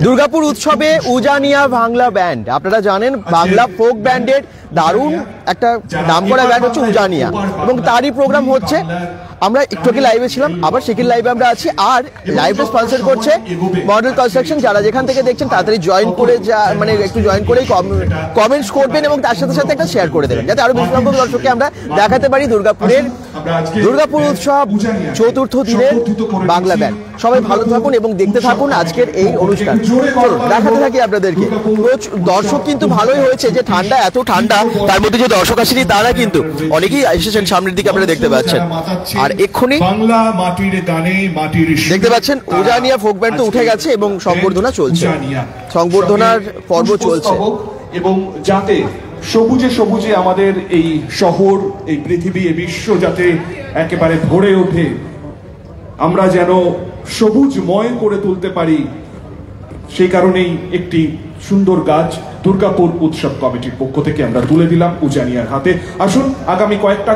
দুর্গাপুর উৎসবে উজানিয়া বাংলা ব্যান্ড, আপনারা জানেন বাংলা ফোক ব্যান্ডের দারুণ একটা নামকরা ব্যান্ড হচ্ছে উজানিয়া, এবং তারই প্রোগ্রাম হচ্ছে। আমরা একটু আগে লাইভে ছিলাম, আবার সেকেন্ড লাইভে আমরা আছি। আর লাইভটা স্পন্সর করছে মডেল কনস্ট্রাকশন। যারা যেখান থেকে দেখছেন তাড়াতাড়ি জয়েন করে মানে একটু জয়েন করেই কমেন্টস করবেন এবং তার সাথে সাথে একটা শেয়ার করে দেবেন, যাতে আরো বেশি সংখ্যক দর্শককে আমরা দেখাতে পারি দুর্গাপুর উৎসব চতুর্থ দিনের বাংলা ব্যান্ড। সবাই ভালো থাকুন এবং দেখতে থাকুন আজকের এই অনুষ্ঠান। দেখাতে থাকি আপনাদেরকে। দর্শক কিন্তু ভালোই হয়েছে, যে ঠান্ডা, এত ঠান্ডা, তার মধ্যে যে দর্শক আসেনি তারা কিন্তু অনেকেই এসেছেন সামনের দিকে, আপনারা দেখতে পাচ্ছেন। আর এক্ষুনি দেখতে পাচ্ছেন উজানিয়া ফোক ব্যান্ড তো উঠে গেছে এবং সংবর্ধনা চলছে, সংবর্ধনার পর্ব চলছে। এবং যাতে সবুজে সবুজে আমাদের এই শহর, এই পৃথিবী, এই বিশ্ব যাতে একেবারে ভরে ওঠে, আমরা যেন সবুজময় করে তুলতে পারি, সেই কারণেই একটি সুন্দর গাছ দুর্গাপুর উৎসব কমিটির পক্ষ থেকে আমরা তুলে দিলাম উজানিয়ার হাতে। আসুন আগামী কয়েকটা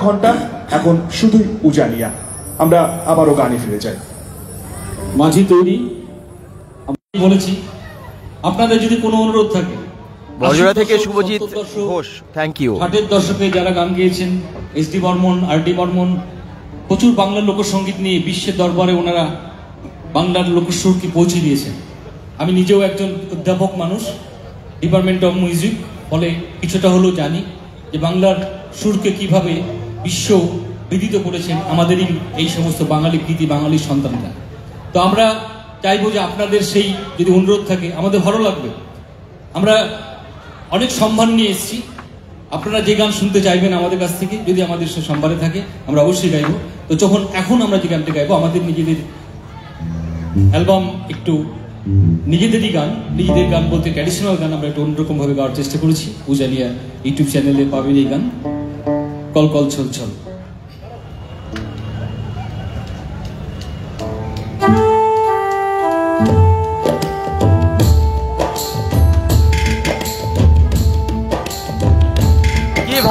ঘন্টা এখন শুধুই উজানিয়া। আমরা আবারও গানে ফিরে যাই। মাঝি তৈরি বলেছি, আপনাদের যদি কোনো অনুরোধ থাকে। বজরা থেকে শুভজিৎ ঘোষ, থ্যাংক ইউ। 60-এর দশকে যারা গান গেয়েছেন, এস.ডি. বর্মন, আর.ডি. বর্মন, প্রচুর বাংলা লোকসঙ্গীত নিয়ে বিশ্বের দরবারে ওনারা বাংলার লোকসুরকে পৌঁছে দিয়েছেন। আমি নিজেও একজন অধ্যাপক মানুষ, ডিপার্টমেন্ট অফ মিউজিক, ফলে কিছুটা হলেও জানি যে বাংলার সুরকে কিভাবে বিশ্ব বিদিত করেছেন আমাদেরই এই সমস্ত বাঙালি কৃতি, বাঙালি সন্তানরা। তো আমরা চাইবো যে আপনাদের সেই যদি অনুরোধ থাকে, আমাদের ভালো লাগবে। আমরা অনেক সম্মান নিয়ে এসেছি, আপনারা যে গান শুনতে চাইবেন আমাদের কাছ থেকে, যদি আমাদের সে সম্মানে থাকে আমরা অবশ্যই গাইবো। তো এখন আমরা যে গানটা গাইবো, আমাদের নিজেদের অ্যালবাম, একটু নিজেদেরই গান, নিজেদের গান বলতে ট্র্যাডিশনাল গান আমরা একটু অন্যরকম ভাবে গাওয়ার চেষ্টা করেছি। উজানিয়া ইউটিউব চ্যানেলে পাবেন এই গান, কল কল ছল ছল।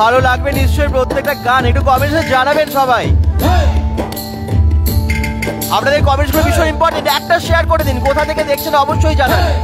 ভালো লাগবে নিশ্চয়ই প্রত্যেকটা গান, একটু কমেন্টসে জানাবেন সবাই। আপনাদের কমেন্টসগুলো ভীষণ ইম্পর্টেন্ট, একটা শেয়ার করে দিন, কোথা থেকে দেখছেন অবশ্যই জানাবেন।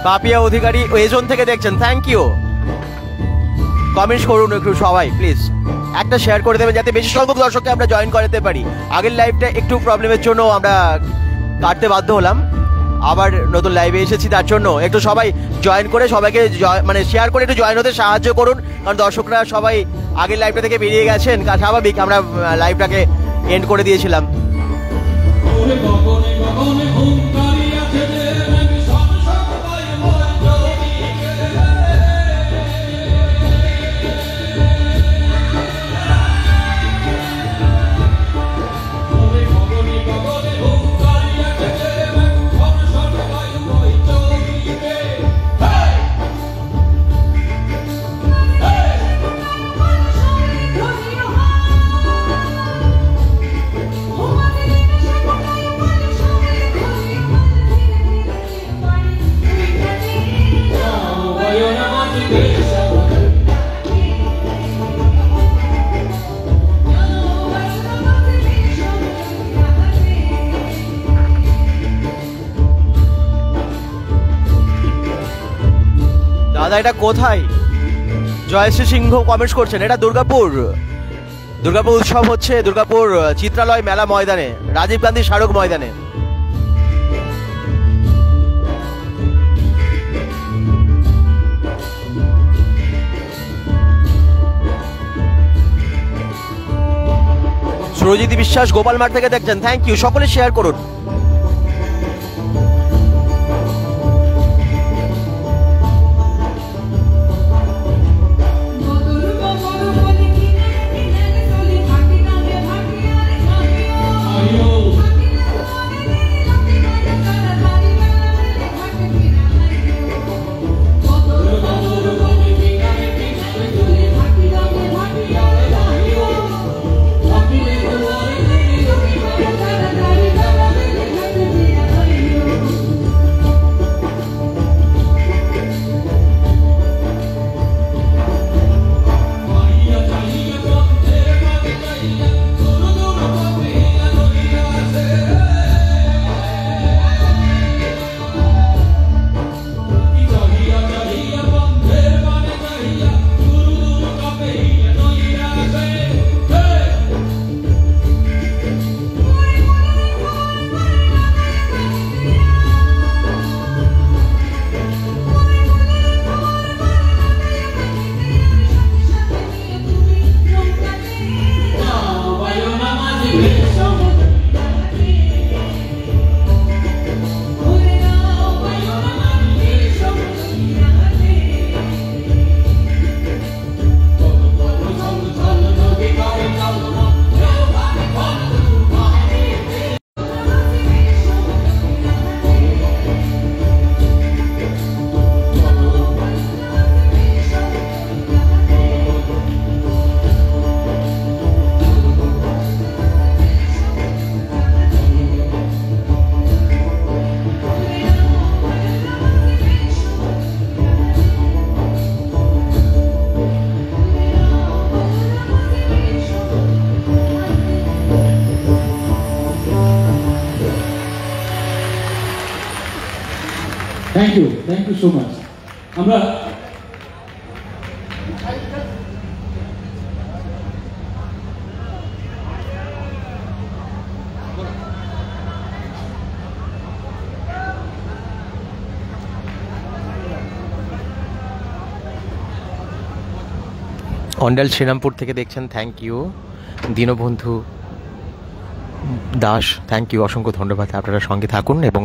পাপিয়া অধিকারী এজন থেকে দেখছেন, থ্যাংক ইউ। কমেন্টস করুন একটু সবাই প্লিজ, একটা শেয়ার করে দেবেন যাতে বেশি সংখ্যক দর্শককে আমরা জয়েন করাতে পারি। আগের লাইভটা একটু প্রবলেমের জন্য আমরা কাটতে বাধ্য হলাম, আবার নতুন লাইভে এসেছি, তার জন্য একটু সবাই জয়েন করে সবাইকে মানে শেয়ার করে একটু জয়েন হতে সাহায্য করুন, কারণ দর্শকরা সবাই আগের লাইভটা থেকে বেরিয়ে গেছেন। স্বাভাবিক, আমরা লাইভটাকে এন্ড করে দিয়েছিলাম। দাদা এটা কোথায়? জয়শ্রী সিংহ কমেন্টস করছেন এটা দুর্গাপুর। দুর্গাপুর উৎসব হচ্ছে দুর্গাপুর চিত্রালয় মেলা ময়দানে, রাজীব গান্ধী স্মারক ময়দানে। সুরজিৎ বিশ্বাস গোপাল মাঠ থেকে দেখছেন, থ্যাংক ইউ। সকলে শেয়ার করুন। Thank you so much. আমরা অন্ডাল শ্রীরামপুর থেকে দেখছেন, thank you. Dinabandhu Das, thank you, অসংখ্য ধন্যবাদ। আপনারা সঙ্গে থাকুন এবং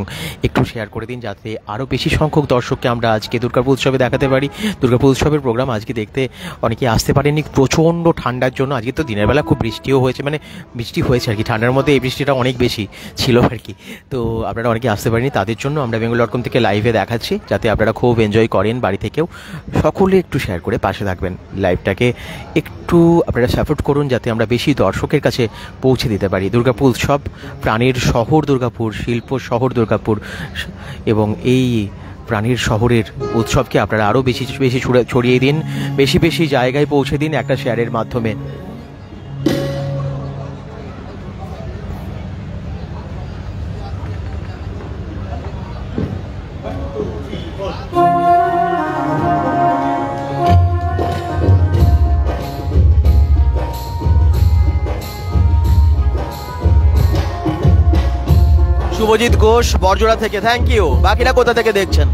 একটু শেয়ার করে দিন যাতে আরও বেশি সংখ্যক দর্শককে আমরা আজকে দুর্গাপুর উৎসবে দেখাতে পারি। দুর্গাপুর উৎসবের প্রোগ্রাম আজকে দেখতে অনেকে আসতে পারেনি প্রচণ্ড ঠান্ডার জন্য। আজকে তো দিনের বেলা খুব বৃষ্টিও হয়েছে, মানে বৃষ্টি হয়েছে আর কি, ঠান্ডার মধ্যে এই বৃষ্টিটা অনেক বেশি ছিল আর কি। তো আপনারা অনেকে আসতে পারেনি, তাদের জন্য আমরা বেঙ্গল.com থেকে লাইভে দেখাচ্ছি যাতে আপনারা খুব এনজয় করেন বাড়ি থেকেও। সকলে একটু শেয়ার করে পাশে থাকবেন, লাইভটাকে একটু আপনারা সাপোর্ট করুন যাতে আমরা বেশি দর্শকের কাছে পৌঁছে দিতে পারি। দুর্গাপুর উৎসব, প্রাণের শহর দুর্গাপুর, শিল্প শহর দুর্গাপুর, এবং এই প্রাণের শহরের উৎসবকে আপনারা আরও বেশি বেশি ছড়িয়ে দিন, বেশি বেশি জায়গায় পৌঁছে দিন একটা শেয়ারের মাধ্যমে। শুভজিৎ ঘোষ বরজোড়া থেকে, থ্যাংক ইউ। বাকিরা কোথা থেকে দেখছেন?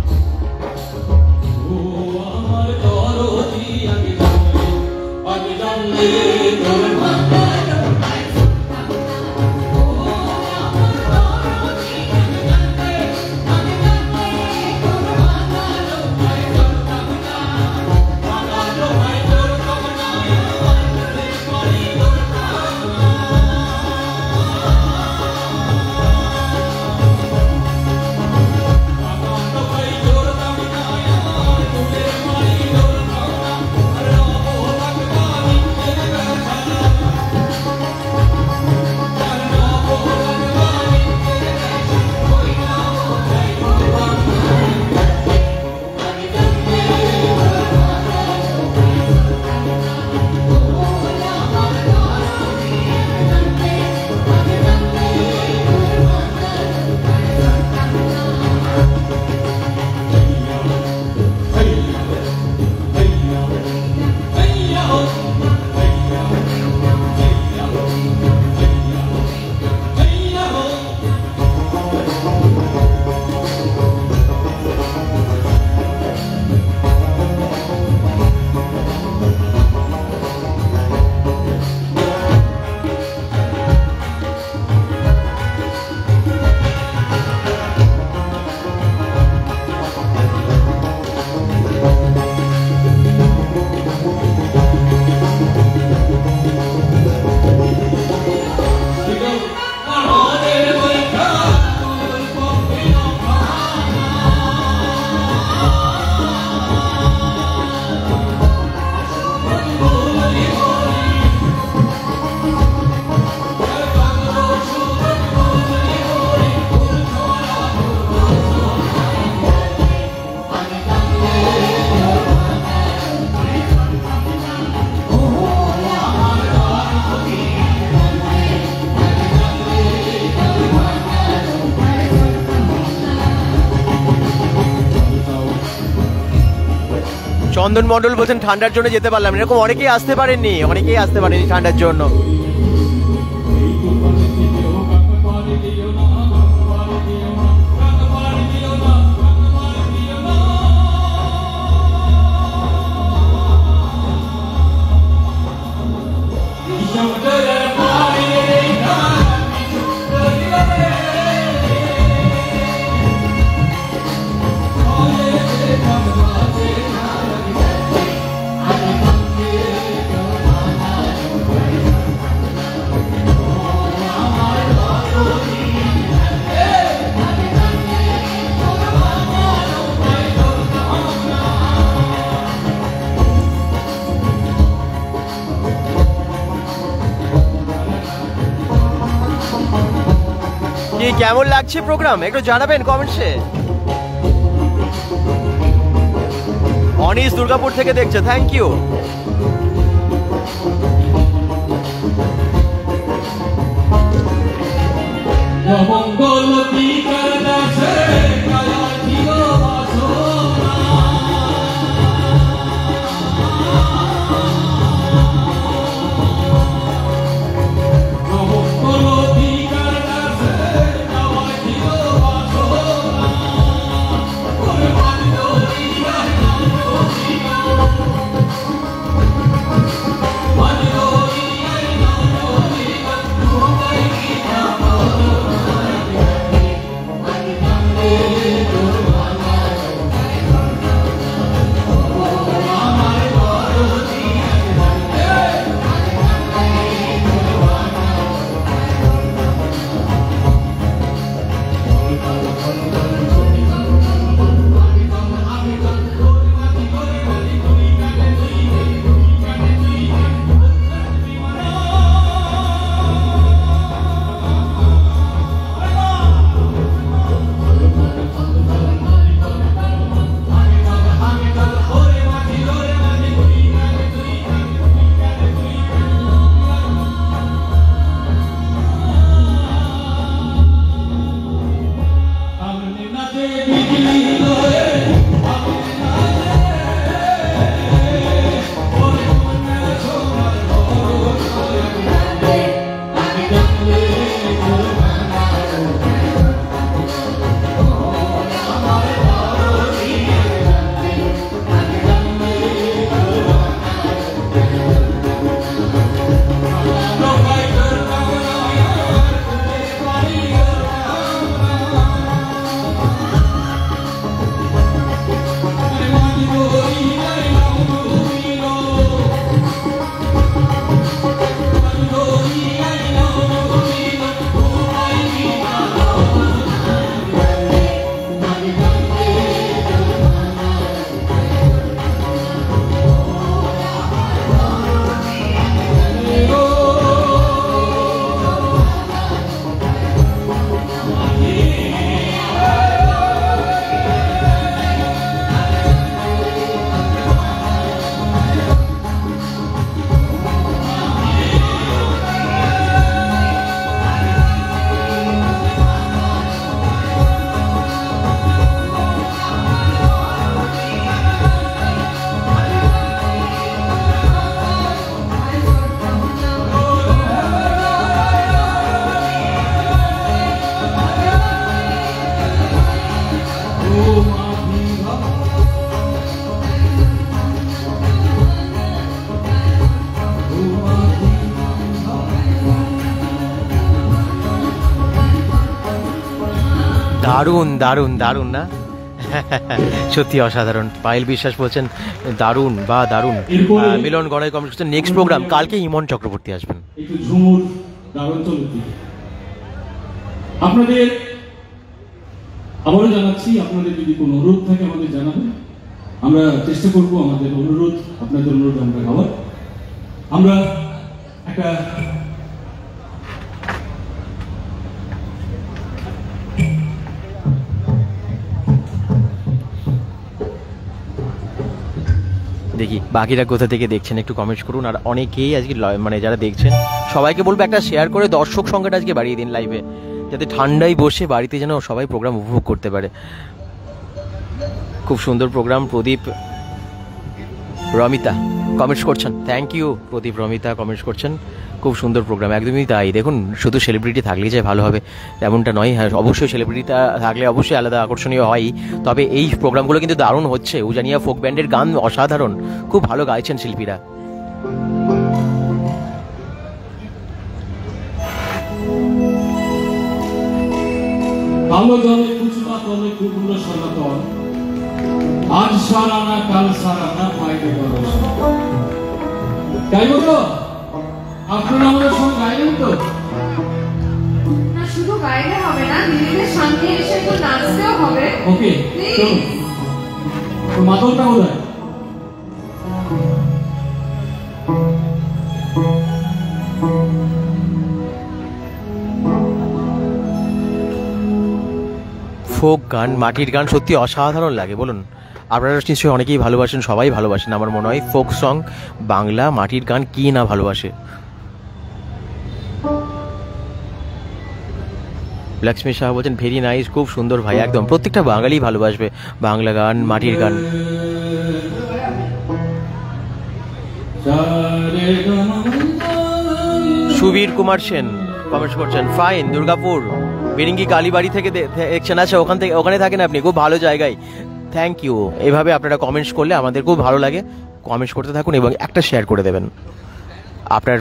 চন্দন মণ্ডল বলছেন ঠান্ডার জন্য যেতে পারলাম না। এরকম অনেকেই আসতে পারেননি, ঠান্ডার জন্য। কেমন লাগছে প্রোগ্রাম একটু জানাবেন কমেন্টসে। অনিশ দুর্গাপুর থেকে দেখছে, থ্যাংক ইউ। দারুণ দারুণ দারুণ না? সত্যি অসাধারণ। পায়েল বিশ্বাস বলছেন দারুণ বা দারুণ। মিলন গড়াই কমেন্ট করছেন নেক্সট প্রোগ্রাম কালকে ইমন চক্রবর্তী আসবেন। একটু ঝুমুর দারুণ দিকে আপনাদের আবারও জানাচ্ছি, আপনাদের যদি কোনো অনুরোধ থাকে আমাদের জানাবেন, আমরা চেষ্টা করব আমাদের অনুরোধ, আপনাদের অনুরোধ আমরা খাবার। আমরা একটা দেখি বাকিরা কোথা থেকে দেখছেন একটু কমেন্টস করুন। আর অনেকেই আজকে মানে যারা দেখছেন সবাইকে বলবো একটা শেয়ার করে দর্শক সংখ্যাটা আজকে বাড়িয়ে দিন লাইভে, যাতে ঠান্ডায় বসে বাড়িতে যেন সবাই প্রোগ্রাম উপভোগ করতে পারে। খুব সুন্দর প্রোগ্রাম। প্রদীপ রমিতা কমেন্টস করছেন, thank you Pradip. Ramita comments করছেন, খুব সুন্দর প্রোগ্রাম। একদমই তাই, দেখুন শুধু সেলিব্রিটি থাকলেই যে ভালো হবে এমনটা নয়। হ্যাঁ অবশ্যই সেলিব্রিটিটা থাকলে অবশ্যই আলাদা আকর্ষণীয় হয়, তবে এই প্রোগ্রামগুলো কিন্তু দারুণ হচ্ছে। উজানিয়া ফোক ব্যান্ডের গান অসাধারণ, খুব ভালো গাইছেন শিল্পীরা। কালো জলে কুচুমা তলে কুকুলো সনাতন, আজ সারানা কাল সারানা পাইবে বরস। গাইব তো? আপনারা আমাদের সঙ্গে গাইবেন তো? না শুধু গাইলে হবে না, দিদিদের সামনে এসে একটু নাচতেও হবে। ওকে, চলুন। তো মাদলটা কোথায়? ফোক গান, মাটির গান সত্যি অসাধারণ লাগে। বলুন আপনারা নিশ্চয়ই অনেকেই ভালোবাসেন, সবাই ভালোবাসেন আমার মনে হয়। ফোক সং, বাংলা মাটির গান কি না ভালোবাসে। লক্ষ্মী শাহ বলছেন ভেরি নাইস, খুব সুন্দর ভাই, একদম প্রত্যেকটা বাঙালি ভালোবাসবে বাংলা গান, মাটির গান। সুবীর কুমার সেন কমেন্টস করছেন, ফাইন, দুর্গাপুর বেরিঙ্গি কালীবাড়ি থেকে দেখছেন। আচ্ছা, ওখানে থাকেন আপনি, খুব ভালো জায়গায়। Thank you. এভাবে আপনারা কমেন্টস করলে আমাদের খুব ভালো লাগে। কমেন্টস করতে থাকুন এবং একটা শেয়ার করে দেবেন। আপনার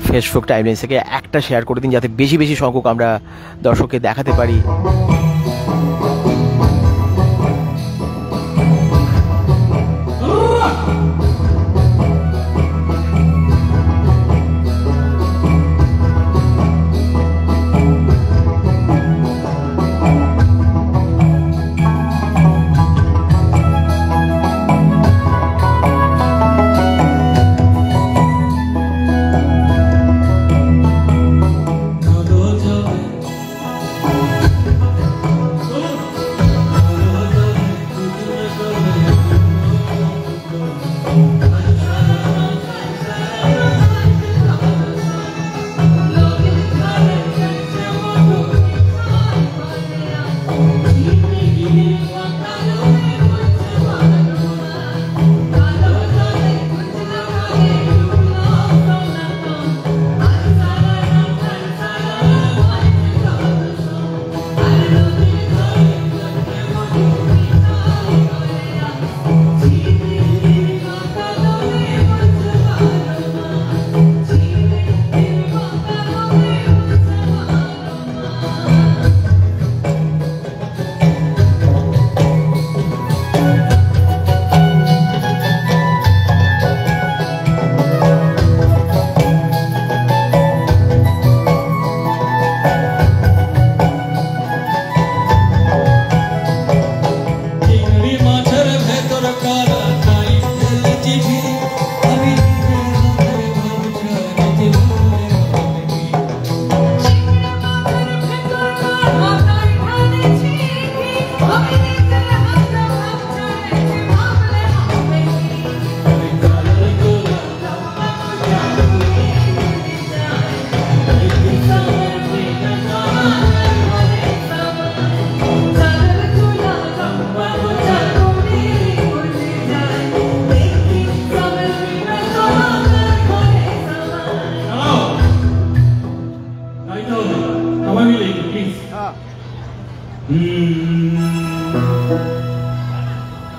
ফেসবুক টাইমলাইন থেকে একটা শেয়ার করে দিন, যাতে বেশি বেশি সংখ্যক আমরা দর্শককে দেখাতে পারি।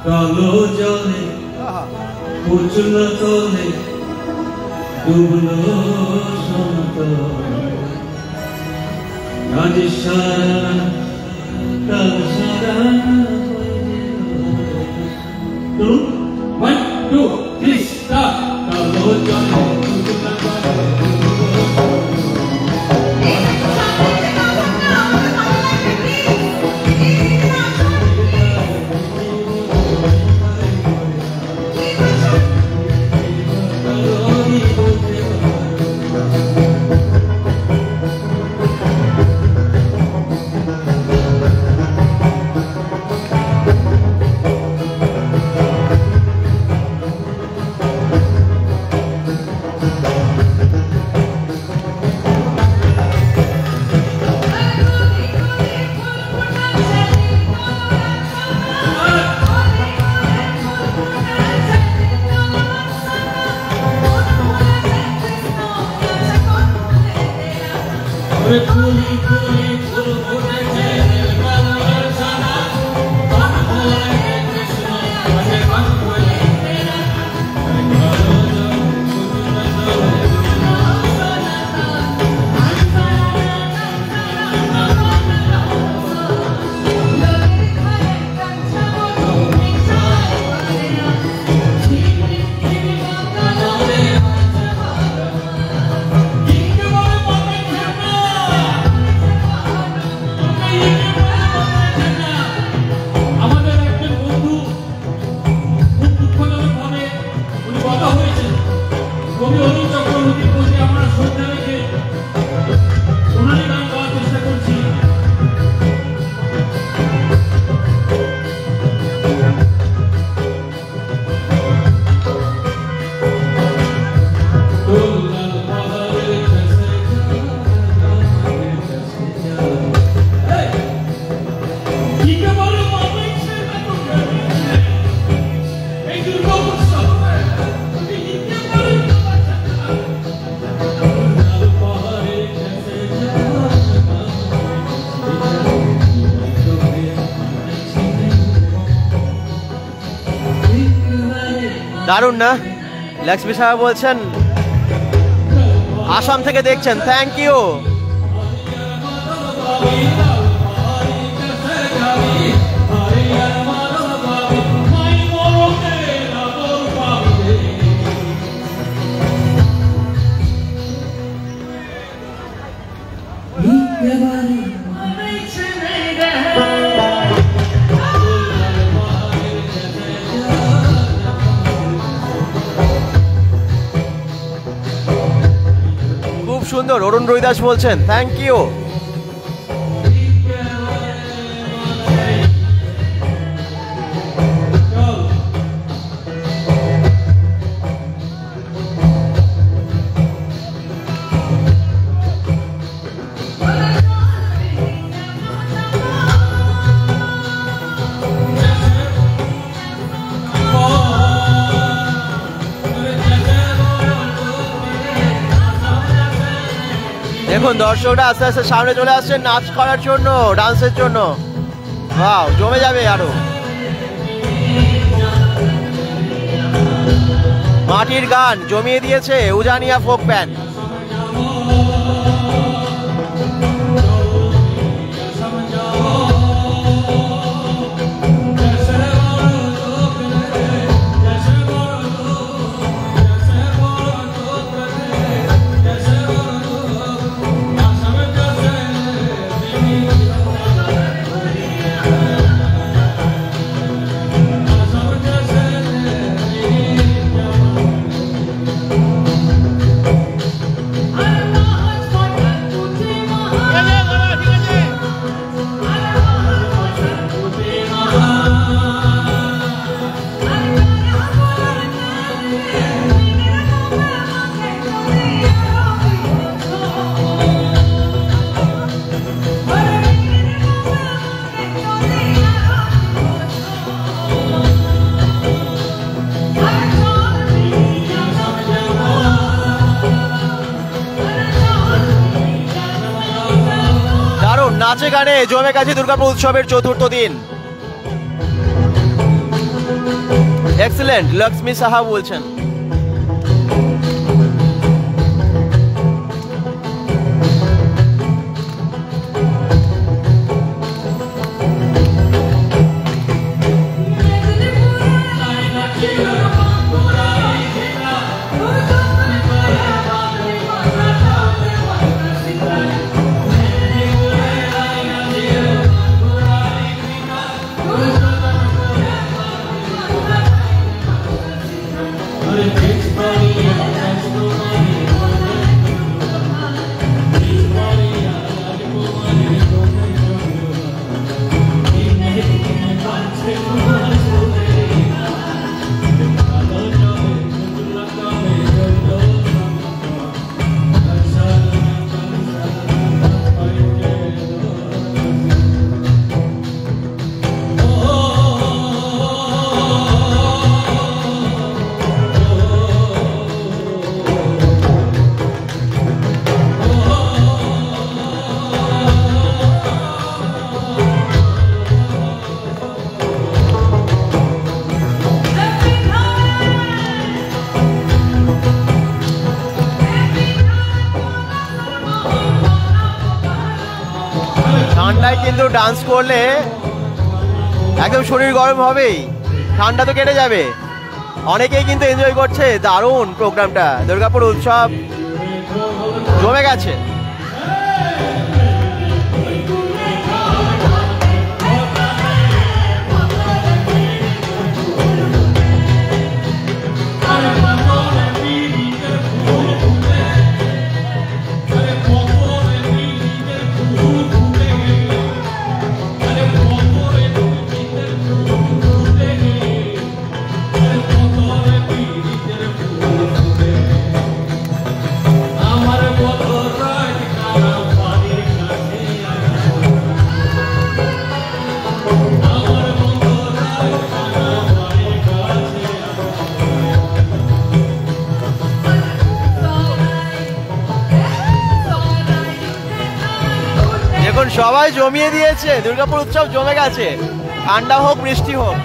কালো জলে উচল তলে ডুবলো সমতল, আজ সারা কাল সারা। 1 2 3 স্টার্ট। কালো জলে উচল তলে দারুণ না? লক্ষ্মী সাহা বলছেন আসাম থেকে দেখছেন, থ্যাংক ইউ। খুব সুন্দর, অরুণ রবিদাস বলছেন থ্যাংক ইউ। দেখুন দর্শকরা আস্তে আস্তে সামনে চলে আসছে নাচ করার জন্য, ডান্সের জন্য। ওয়াও, জমে যাবে আরো। মাটির গান জমিয়ে দিয়েছে উজানিয়া ফোক ব্যান্ড। নাচে গানে জমে গেছে দুর্গাপুর উৎসবের চতুর্থ দিন। এক্সিলেন্ট, লক্ষ্মী সাহা বলছেন। ঠান্ডায় কিন্তু ডান্স করলে একদম শরীর গরম হবেই, ঠান্ডা তো কেটে যাবে। অনেকেই কিন্তু এনজয় করছে, দারুণ প্রোগ্রামটা। দুর্গাপুর উৎসব জমে গেছে। দেখুন সবাই জমিয়ে দিয়েছে, দুর্গাপুর উৎসব জমে গেছে, ঠান্ডা হোক বৃষ্টি হোক।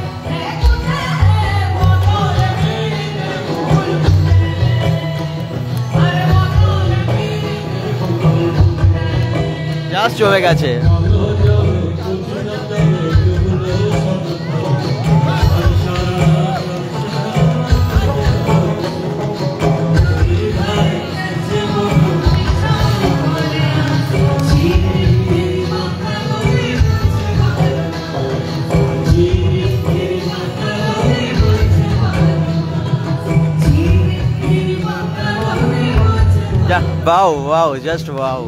জাস্ট জমে গেছে। Wow, wow, just wow.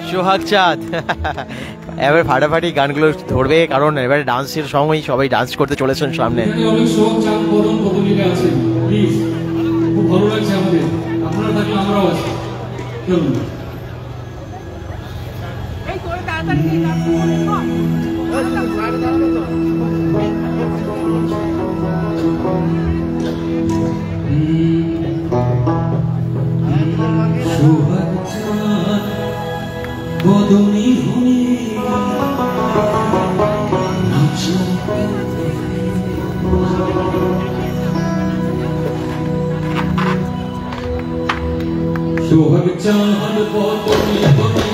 সোহাগ চাঁদ এবার ফাটাফাটি গানগুলো ধরবে, কারণ এবারে ডান্সের সময় সবাই ডান্স করতে চলেছেন সামনে। খুব ভালো লাগছে আমাদের, আপনারা থাকলে আমরাও আছি। সোহাগ চাঁদ বদনে বদনে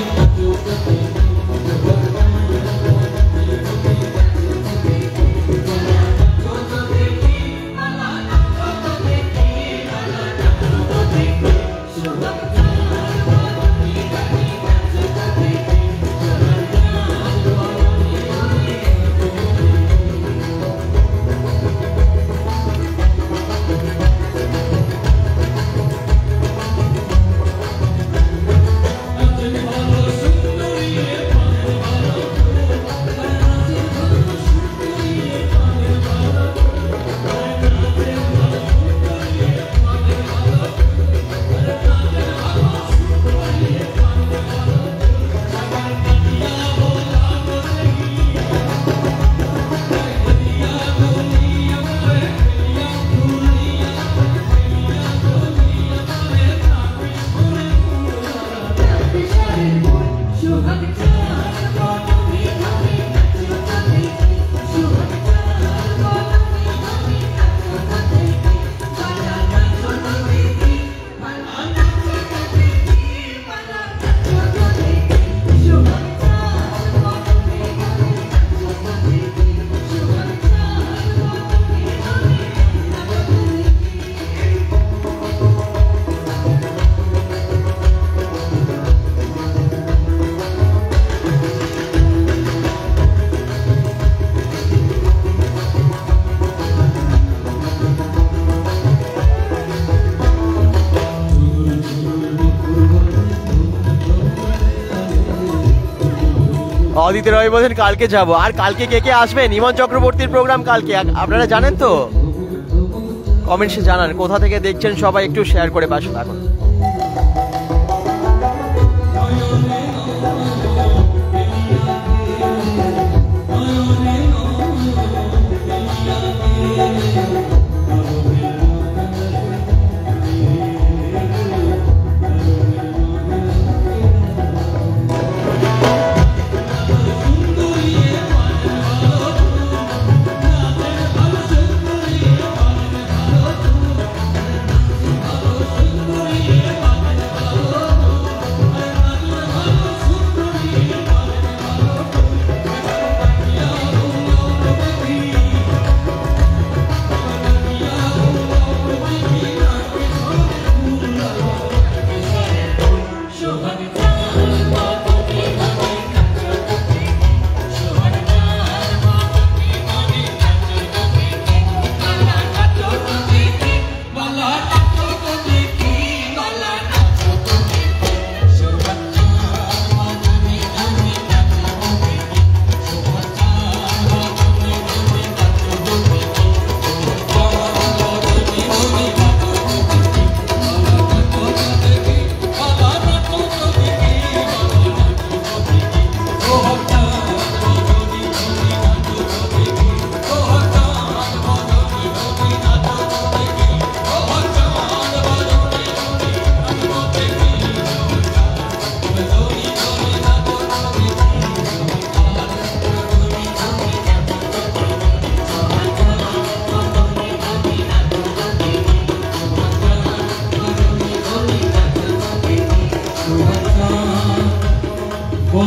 অদিতি রয় বলছেন কালকে যাব। আর কালকে কে কে আসবেন? ইমন চক্রবর্তীর প্রোগ্রাম কালকে, আপনারা জানেন তো? কমেন্টসে জানান কোথা থেকে দেখছেন, সবাই একটু শেয়ার করে পাশে থাকুন।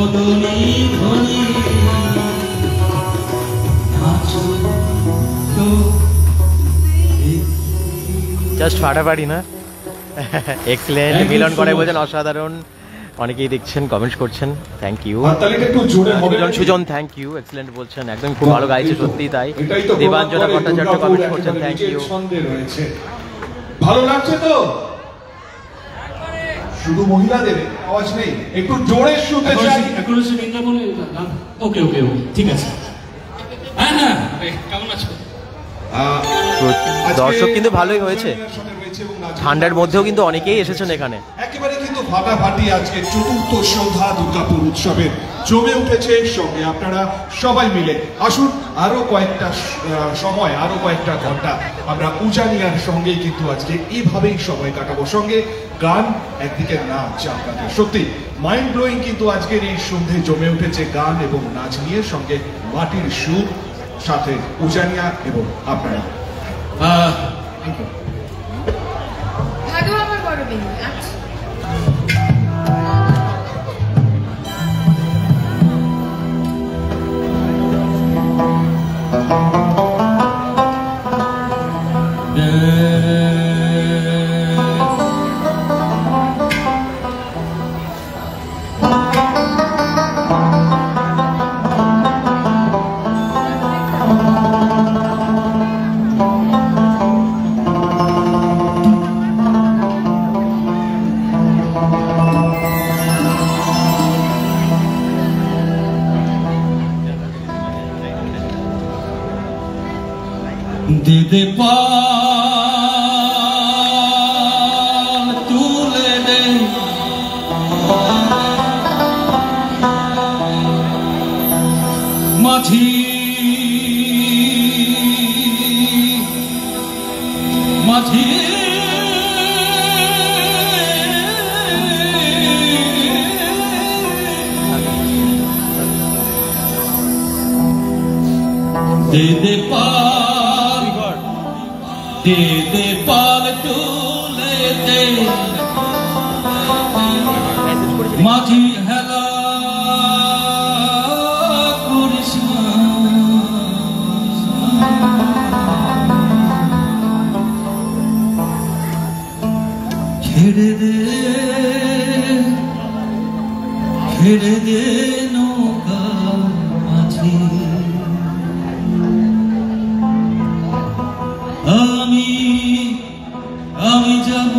বদনী ধ্বনি নাচো তো জাস্ট ফাটাফাটি না? এক্সেলেন্ট। মিলন করে বলছেন অসাধারণ, অনেকেই দেখছেন, কমেন্টস করছেন, থ্যাংক ইউ। হাততালিটা একটু জোরে হবে। মিলন সুজন থ্যাংক ইউ, এক্সেলেন্ট বলছেন, একদম খুব ভালো গাইছে, সত্যি তাই। এটাই তো দেবাঞ্জনা ভট্টাচার্য কমেন্টস করছেন, থ্যাংক নিজের ইউ। ছন্দে রয়েছে। ভালো লাগছে তো? শুধু মহিলাদের আওয়াজ নেই, একটু জোরে শুনতে চাই। এখন হচ্ছে বৃন্দাবনে ওকে ওকে ওকে ঠিক আছে। হ্যাঁ হ্যাঁ কেমন আছো? দর্শক কিন্তু ভালোই হয়েছে, ঠান্ডার মধ্যেও কিন্তু অনেকেই এসেছেন এখানে। একেবারে কিন্তু ফাটাফাটি আজকে চতুর্থ সন্ধ্যা দুর্গাপুর উৎসবের জমে উঠেছে। সঙ্গে আপনারা সবাই মিলে আসুন, আরো কয়েকটা সময়, আরো কয়েকটা ঘন্টা আমরা উজানিয়ার সঙ্গেই কিন্তু আজকে এইভাবেই সময় কাটাবো। সঙ্গে গান, একদিকে নাচ। আপনাদের সত্যি মাইন্ড ব্লোয়িং কিন্তু আজকের এই সন্ধে জমে উঠেছে গান এবং নাচ নিয়ে, সঙ্গে মাটির সুর, সাথে উজানিয়া এবং আপনারা। ভাদু আমার বড় বিন্দু। আচ্ছা দে পাল তুলে দে মাঝি মাঝি দে পাল দে পাল তুলে দে মাঝি হেলা করিস না, ছেড়ে দে নৌকা মাঝি। আমি যাব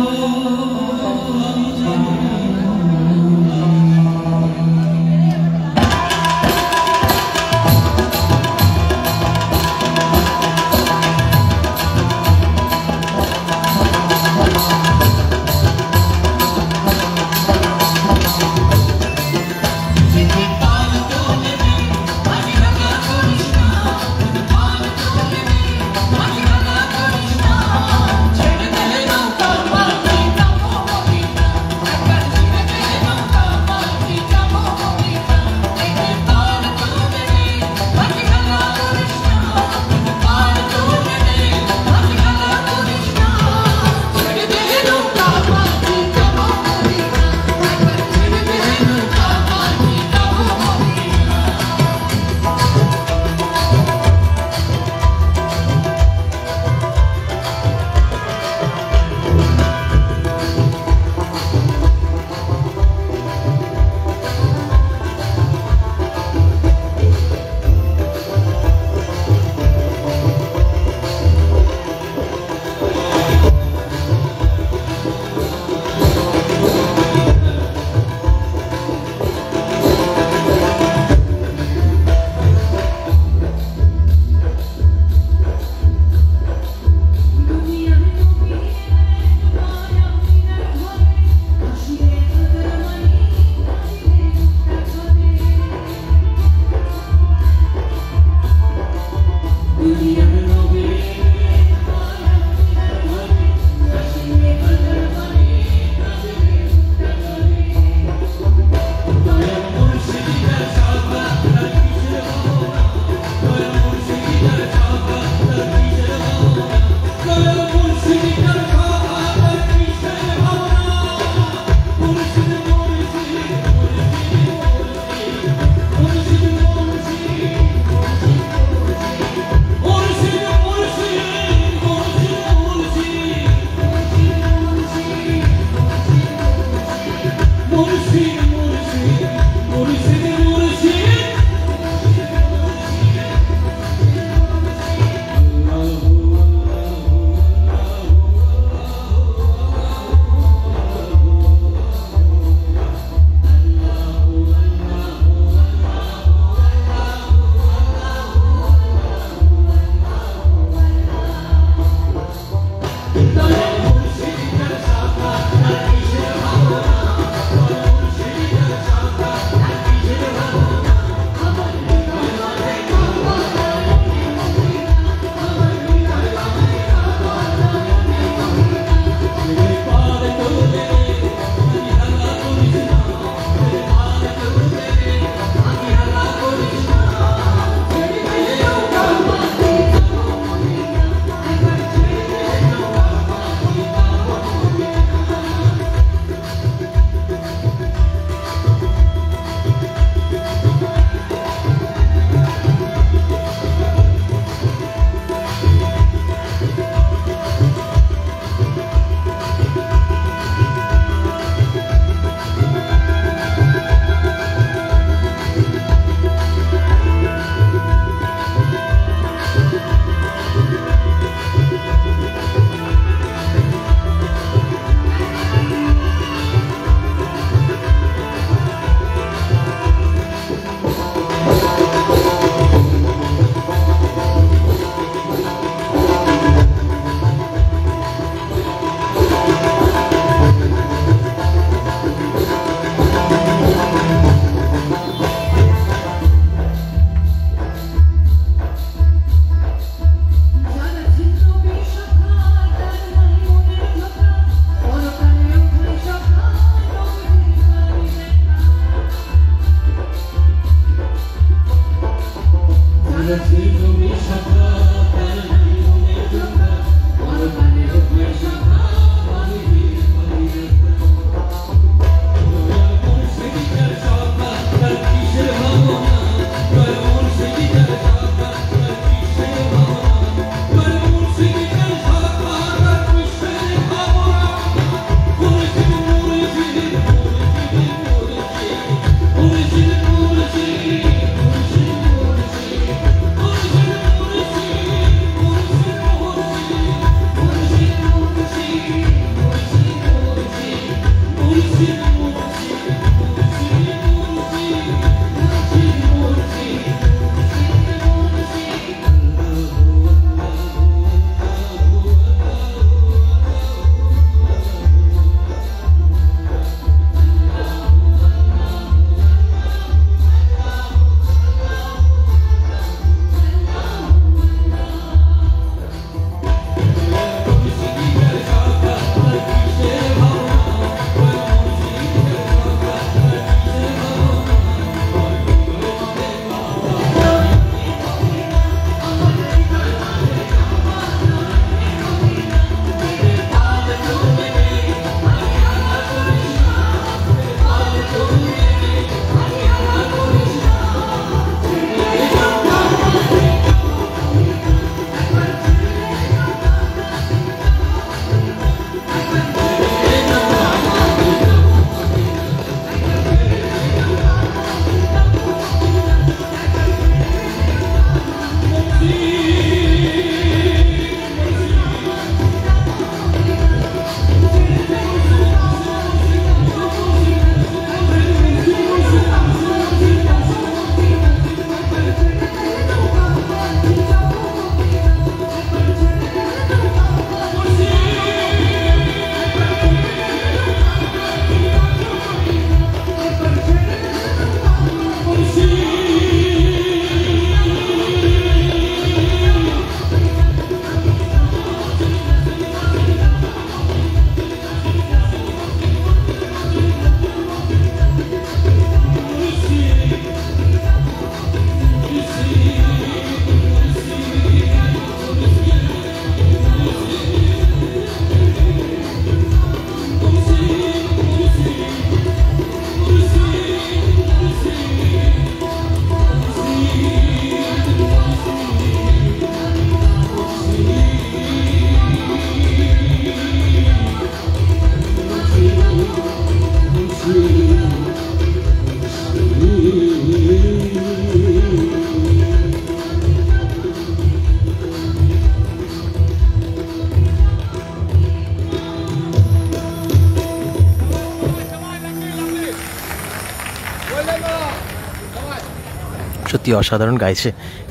সত্যি অসাধারণ গাইছে,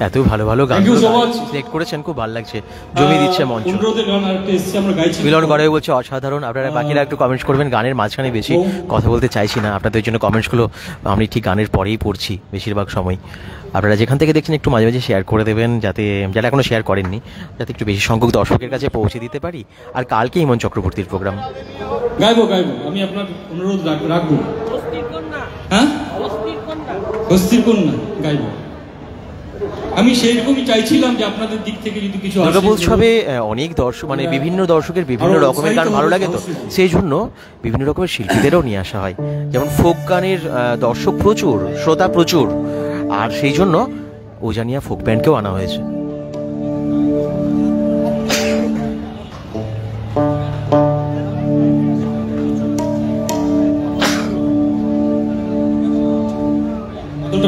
এত ভালো ভালো গান Thank you so much. Select করেছেন, খুব ভালো লাগছে, জমিয়ে দিচ্ছে মঞ্চ। অনুরোধে গান আরেকটা এসেছে, আমরা গাইছি। মিলন গড়াই বলছে অসাধারণ। আপনারা বাকিরা একটু কমেন্টস করবেন, গানের মাঝখানে বেশি কথা বলতে চাইছি না, আপনাদের জন্য কমেন্টসগুলো আমি ঠিক গানের পরেই পড়ছি বেশিরভাগ সময়। আপনারা যেখান থেকে দেখছেন একটু মাঝে মাঝে শেয়ার করে দেবেন, যাতে যারা এখনো শেয়ার করেননি যাতে একটু বেশি সংখ্যক দর্শকের কাছে পৌঁছে দিতে পারি। আর কালকে ইমন চক্রবর্তীর প্রোগ্রাম, গাইবো গাইবো, আমি আপনার অনুরোধ রাখবো। হ্যাঁ, স্বস্তির কন্যা গাইবো। আমি সেইরকমই চাইছিলাম যে আপনাদের দিক থেকে যদি কিছু আসে। দুর্গাপুর উৎসবে অনেক দর্শক মানে বিভিন্ন দর্শকের বিভিন্ন রকমের গান ভালো লাগে, তো সেই জন্য বিভিন্ন রকমের শিল্পীদেরও নিয়ে আসা হয়। যেমন ফোক গানের দর্শক প্রচুর, শ্রোতা প্রচুর, আর সেই জন্য উজানিয়া ফোক ব্যান্ডকেও আনা হয়েছে।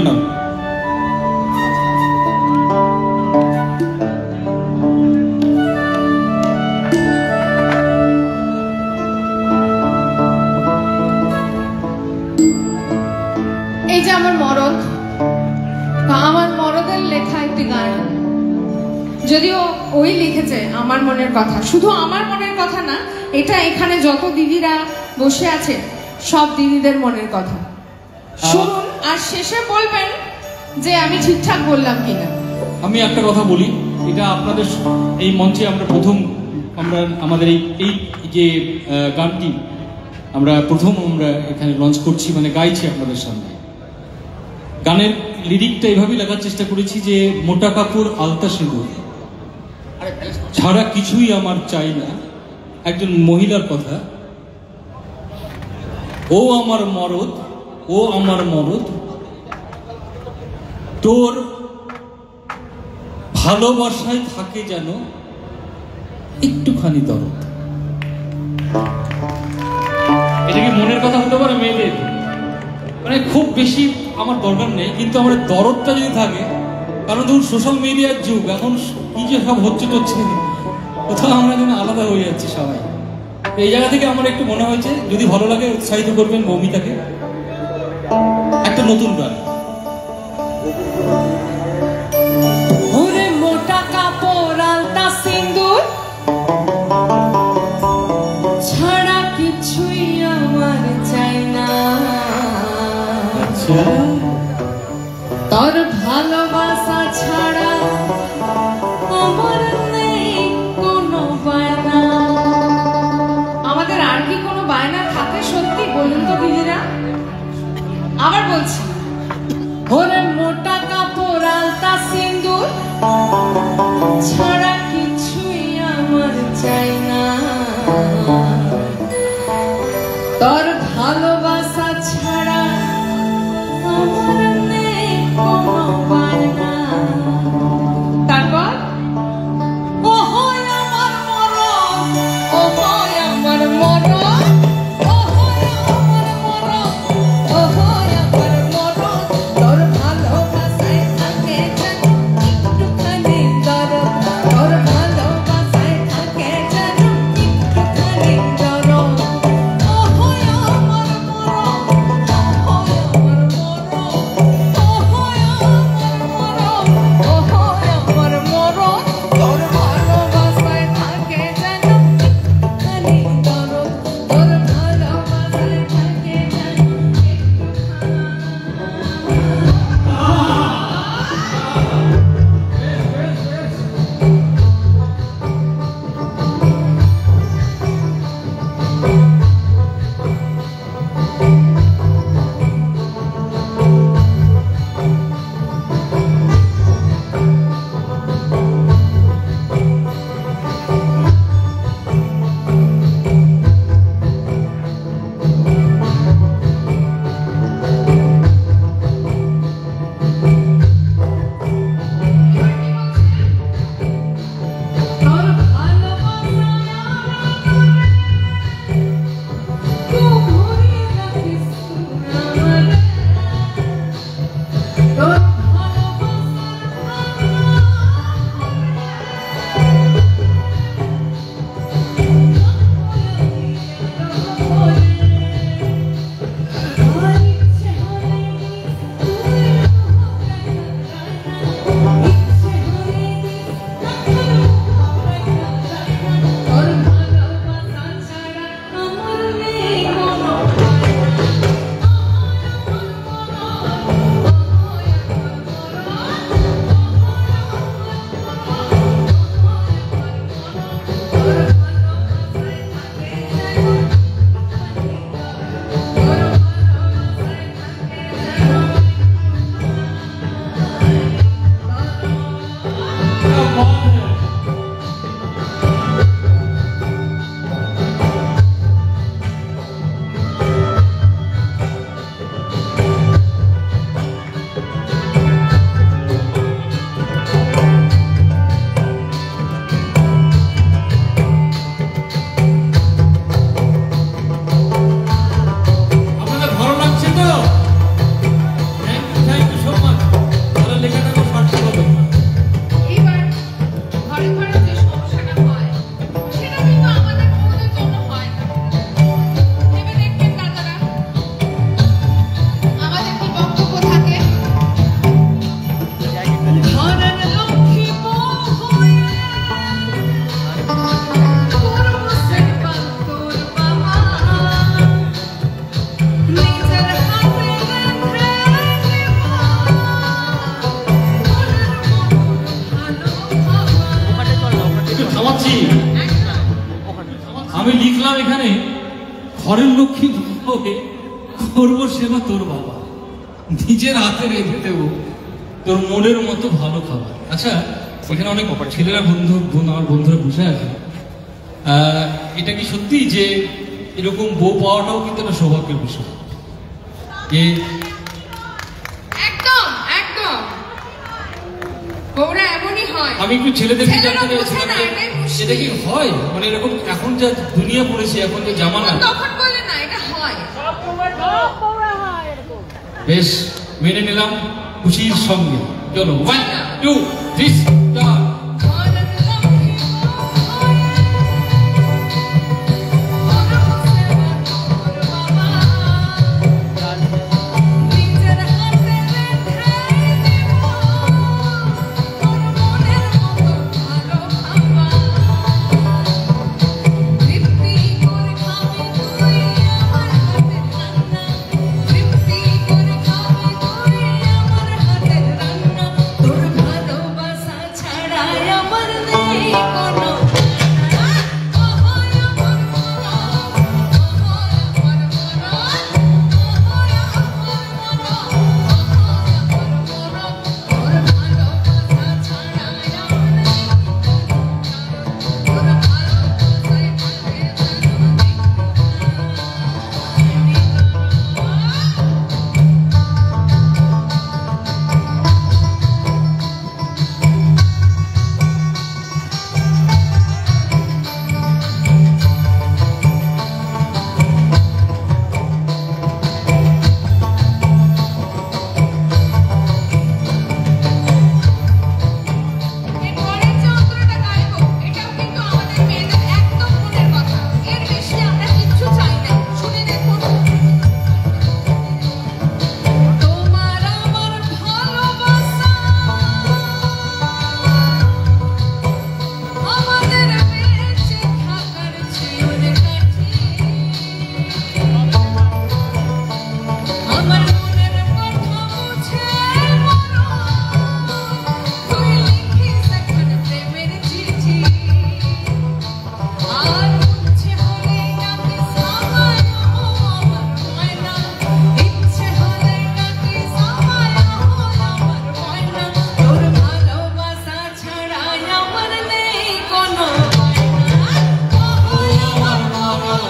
নাম এই যে আমার মরদ, আমার মরদের লেখা একটি গান, যদিও ওই লিখেছে আমার মনের কথা, শুধু আমার মনের কথা না, এটা এখানে যত দিদিরা বসে আছে সব দিদিদের মনের কথা। শুনুন আর শেষে বলবেন যে আমি ঠিকঠাক বললাম কিনা। আমি একটা কথা বলি, এটা আপনাদের এই মঞ্চে আমরা প্রথম, আমরা আমাদের এই যে গানটি আমরা এখানে লঞ্চ করছি, মানে গাইছি আপনাদের সামনে। গানের লিরিকটা এইভাবেই লেখার চেষ্টা করেছি যে মোটা কাপড় আলতা সিঁদুর ছাড়া কিছুই আমার চাই না। একজন মহিলার কথা, ও আমার মরদ, ও আমার মরদ, তোর ভালোবাসায় থাকে যেন একটুখানি দরদ। এটা কি মনের কথা হতে পারে মেয়েদের? মানে খুব বেশি আমার দরকার নেই, কিন্তু আমার দরদটা যদি থাকে, কারণ ধরুন সোশ্যাল মিডিয়ার যুগ, এখন কি যে সব হচ্ছে কোথাও আমরা যেন আলাদা হয়ে যাচ্ছি সবাই। এই জায়গা থেকে আমার একটু মনে হয়েছে যদি ভালো লাগে উৎসাহিত করবেন মৌমিতাকে, একটা নতুন গান। ওরে মোটা কাপড় আলতা সিঁদুর ছাড়া কিছুই আমার চাই না, তোর ভালোবাসা ছাড়া আমার নেই কোনো বায়না। আমাদের আর কি কোনো বায়না থাকে সত্যি বলুন তো দিদিরা? আবার বলছি, ওরে মোটা কাপড় আলতা সিঁদুর ছাড়া কিছুই আমার চাই না, তোর ভালোবাসা ছাড়া আমার নেই কোনো বায়না। তারপর ও হয় আমার মরণ, ও হয় আমার মরণ, ও হয় আমার মরণ, ও হয় আমার মরণ, তোর ভালোবাসায় থাকে যেন একটুখানি দরদ। দিদিরাম এখানে ঘরের লক্ষ্মী হয়ে করবো সেবা তোর বাবা, নিজের হাতে রেখে দেবো তোর মনের মতো ভালো খাবার। আচ্ছা, এখানে অনেক ছেলেরা আমার বন্ধুরা বসে আছে, এটা কি সত্যি যে এরকম বউ পাওয়াটাও কিন্তু একটা সৌভাগ্যের বিষয়? একদম একদম, বউরা এমনই হয়। আমি একটু ছেলেদের ছেলেরা বোঝে না, এটাই মুশকিল। সেটা কি হয় মানে এরকম? এখন যা দুনিয়া পড়েছে, এখন যে জামানা, তখন বলে না এটা হয়। বেশ মেনে নিলাম খুশির সঙ্গে। চলো 1 2 3 স্টার্ট। ঘরের লক্ষ্মী হয়, বড় সেবা তোর বাবা, নিজের হাতে রেখে দেব তোর মনের মতো ভালো খাবার। তৃপ্তি করে খাবি তুই আমার হাতের রান্না, তৃপ্তি করে খাবি তুই আমার হাতের রান্না। তোর ভালোবাসা ছাড়া আমার নেই কোনো এরপরের যে অন্তরটা গাইবো, এটাও কিন্তু আমাদের মেয়েদের একদম মনের কথা। এর বেশি আমরা কিচ্ছু চাই না। শুনে দেখুন। তোমার আমার ভালোবাসা আমাদের বেঁচে থাকার চিরকাঠি। আমার মনের কথা বুঝে মরো, তুই লিখিস এখন প্রেমের চিঠি। আর ইচ্ছে হলে ডাকি সামায় আমার ময়না, ইচ্ছে হলে ডাকি সামায় আমার ময়না। তোর ভালোবাসা ছাড়া আমার নেই কোনো বায়না। ওই আমার মরণ,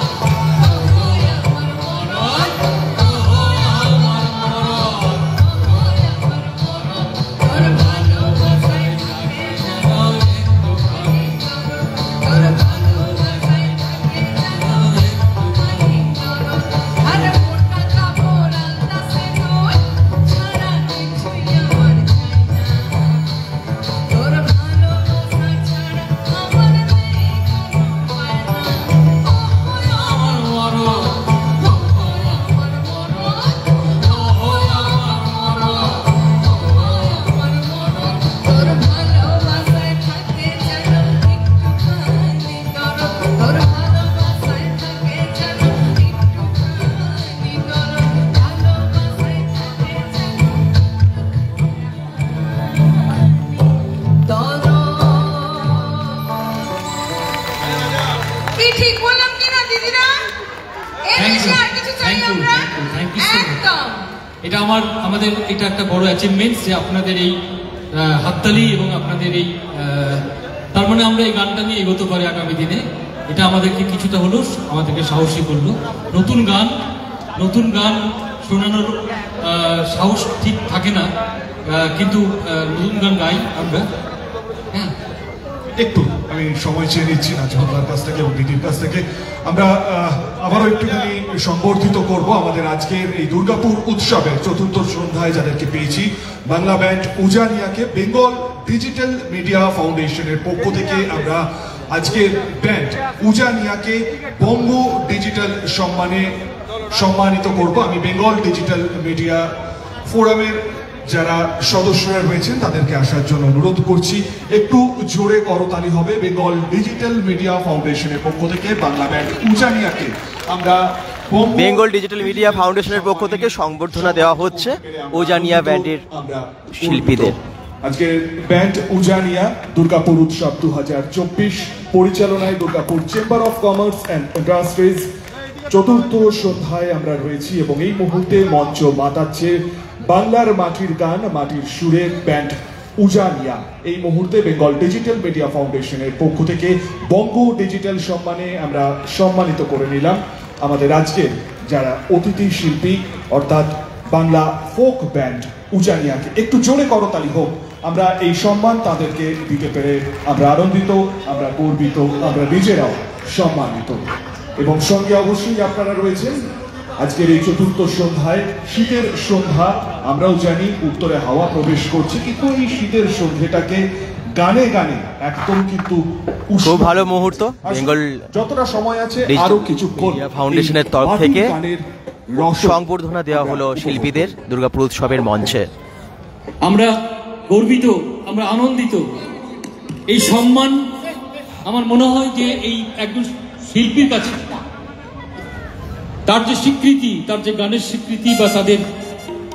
ওই আমার মরণ, ওই আমার মরণ, ওই আমার মরণ। তোর ভালোবাসায় থাকে যেন একটুখানি দরদ, তোর ভালোবাসায় থাকে যেন একটুখানি দরদ। আর মোটা কাপড় আলতাসে নয়, ছাড়া কিছুই আমার চাই না। তোর ভালোবাসা ছাড়া আমার নেই কোনো বায়না। ওই আমার মরণ, ওই আমার মরণ, ওই আমার মরণ, ওই আমার মরণ। তোর ভালোবাসায় থাকে যেন একটুখানি দরদ, তোর ভালোবাসায় থাকে যেন একটুখানি দরদ, ভালোবাসায় থাকে যেন কি ঠিক বললাম কিনা দিদিরা? এর বেশি আর কিছু চাই আমরা? Thank you so much. একদম। এটা আমাদের এটা একটা বড় অ্যাচিভমেন্ট যে আপনাদের এই হাততালি এবং আপনাদের এই তার মানে আমরা এই গানটা নিয়ে এগোতে পারি আগামী দিনে। এটা আমাদেরকে কিছুটা হলেও আমাদেরকে সাহসী করলো। নতুন গান শোনানোর সাহস ঠিক থাকে না, কিন্তু নতুন গান গাই আমরা। হ্যাঁ, একটু আমি সময় চেয়ে নিচ্ছি নাজমুল্লাহর কাছ থেকে এবং দিদির কাছ থেকে। আমরা আবারও একটুখানি সংবর্ধিত করব আমাদের আজকের এই দুর্গাপুর উৎসবের চতুর্থ সন্ধ্যায় যাদেরকে পেয়েছি। বাংলা ব্যান্ড উজানিয়াকে বেঙ্গল ডিজিটাল মিডিয়া ফাউন্ডেশনের পক্ষ থেকে আমরা আজকের ব্যান্ড উজানিয়াকে বঙ্গ ডিজিটাল সম্মানে সম্মানিত করব। আমি বেঙ্গল ডিজিটাল মিডিয়া ফোরামের যারা সদস্যরা রয়েছেন তাদেরকে আসার জন্য অনুরোধ করছি। একটু জোরে করতালি হবে। বেঙ্গল ডিজিটাল মিডিয়া ফাউন্ডেশনের পক্ষ থেকে বাংলা ব্যান্ড উজানিয়াকে আমরা বেঙ্গল ডিজিটাল মিডিয়া ফাউন্ডেশনের পক্ষ থেকে সংবর্ধনা দেওয়া হচ্ছে উজানিয়া ব্যান্ডের শিল্পীদের। আজকে ব্যান্ড উজানিয়া দুর্গাপুর উৎসব 2024 পরিচালনায় Durgapur chamber of commerce and industries চতুর্থ সন্ধ্যায় আমরা রয়েছি এবং এই মুহূর্তে মঞ্চ মাতাচ্ছে বাংলার মাটির গান মাটির সুরের ব্যান্ড উজানিয়া। এই মুহূর্তে বেঙ্গল ডিজিটাল মিডিয়া ফাউন্ডেশনের পক্ষ থেকে বঙ্গ ডিজিটাল সম্মানে আমরা সম্মানিত করে নিলাম আমাদের আজকের যারা অতিথি শিল্পী অর্থাৎ বাংলা ফোক ব্যান্ড উজানিয়াকে। একটু জোরে করতালি হোক, আমরা এই সম্মান তাদেরকে দিতে পেরে আমরা আনন্দিত, আমরা গর্বিত, আমরা নিজেরাও সম্মানিত। এবং সঙ্গে অবশ্যই আপনারা রয়েছেন আজকের এই চতুর্থ সন্ধ্যায়, শীতের সন্ধ্যা। আমরাও জানি উত্তরে হাওয়া প্রবেশ করছে, কিন্তু এই শীতের সন্ধ্যাটাকে গানে গানে একদম কিন্তু খুব ভালো মুহূর্ত। বেঙ্গল যতটা সময় আছে আরো কিছুক্ষণ ফাউন্ডেশনের তরফ থেকে গানের রস সংবর্ধনা দেওয়া হলো শিল্পীদের দুর্গাপুর উৎসবের মঞ্চে। আমরা গর্বিত, আমরা আনন্দিত। এই সম্মান আমার মনে হয় যে এই একজন শিল্পীর কাছে তার যে স্বীকৃতি, তার যে গানের স্বীকৃতি বা তাদের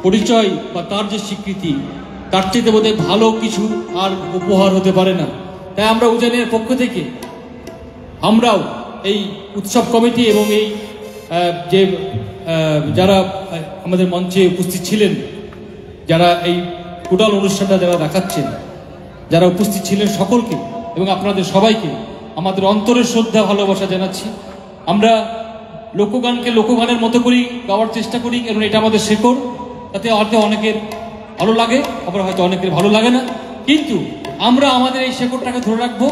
পরিচয় বা তার যে স্বীকৃতি, তার চেয়ে বোধহয় ভালো কিছু আর উপহার হতে পারে না। তাই আমরা উজানিয়ার পক্ষ থেকে আমরাও এই উৎসব কমিটি এবং এই যে যারা আমাদের মঞ্চে উপস্থিত ছিলেন, যারা এই টোটাল অনুষ্ঠানটা যারা দেখাচ্ছেন, যারা উপস্থিত ছিলেন সকলকে এবং আপনাদের সবাইকে আমাদের অন্তরের শ্রদ্ধা ভালোবাসা জানাচ্ছি। আমরা লোকগানকে লোকগানের মতো করেই গাওয়ার চেষ্টা করি, কারণ এটা আমাদের শেকড়। তাতে হয়তো অনেকের ভালো লাগে, আবার হয়তো অনেকের ভালো লাগে না, কিন্তু আমরা আমাদের এই শেকড়টাকে ধরে রাখবো।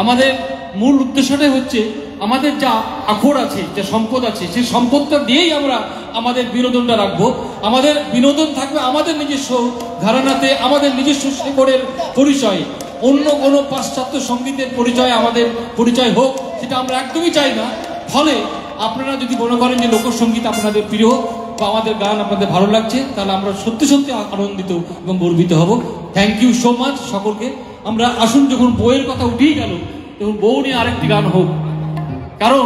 আমাদের মূল উদ্দেশ্যটাই হচ্ছে আমাদের যা আখর আছে, যা সম্পদ আছে, সেই সম্পদটা দিয়েই আমরা আমাদের বিনোদনটা রাখবো। আমাদের বিনোদন থাকবে আমাদের নিজস্ব ঘরানাতে, আমাদের নিজস্ব শেকড়ের পরিচয়ে। অন্য কোনো পাশ্চাত্য সঙ্গীতের পরিচয় আমাদের পরিচয় হোক, সেটা আমরা একদমই চাই না। ফলে আপনারা যদি মনে করেন যে লোকসঙ্গীত আপনাদের প্রিয় বা আমাদের গান আপনাদের ভালো লাগছে, তাহলে আমরা সত্যি সত্যি আনন্দিত এবং গর্বিত হব। থ্যাংক ইউ সো মাচ সকলকে। আমরা আসুন, যখন বউয়ের কথা উঠেই গেল, তখন বউ নিয়ে আরেকটি গান হোক, কারণ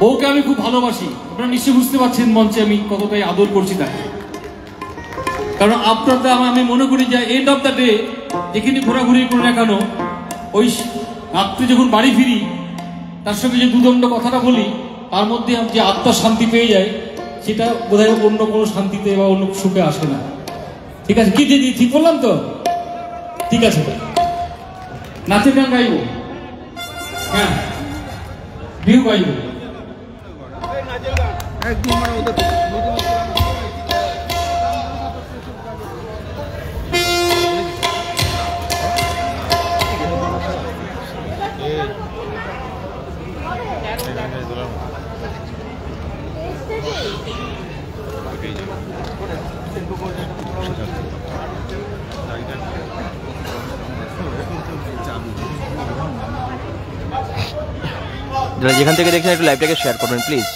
বউকে আমি খুব ভালোবাসি। আপনারা নিশ্চয়ই বুঝতে পারছেন মঞ্চে আমি কতটাই আদর করছি তাকে। কারণ আপনারা, আমি মনে করি যে এন্ড অফ দ্য ডে যেখানে ঘোরাঘুরি করি না কেন, ওই রাত্রে যখন বাড়ি ফিরি তার সঙ্গে যে দুদণ্ড কথাটা বলি, তার মধ্যে যে আত্মার শান্তি পেয়ে যায়, সেটা বোধহয় অন্য কোনো শান্তিতে বা অন্য সুখে আসে না। ঠিক আছে কি দিদি, ঠিক বললাম তো? ঠিক আছে, নাচের গান গাইব, হ্যাঁ ভিউ গাইব। যারা যেখান থেকে দেখছেন একটু লাইভটাকে শেয়ার করবেন প্লিজ।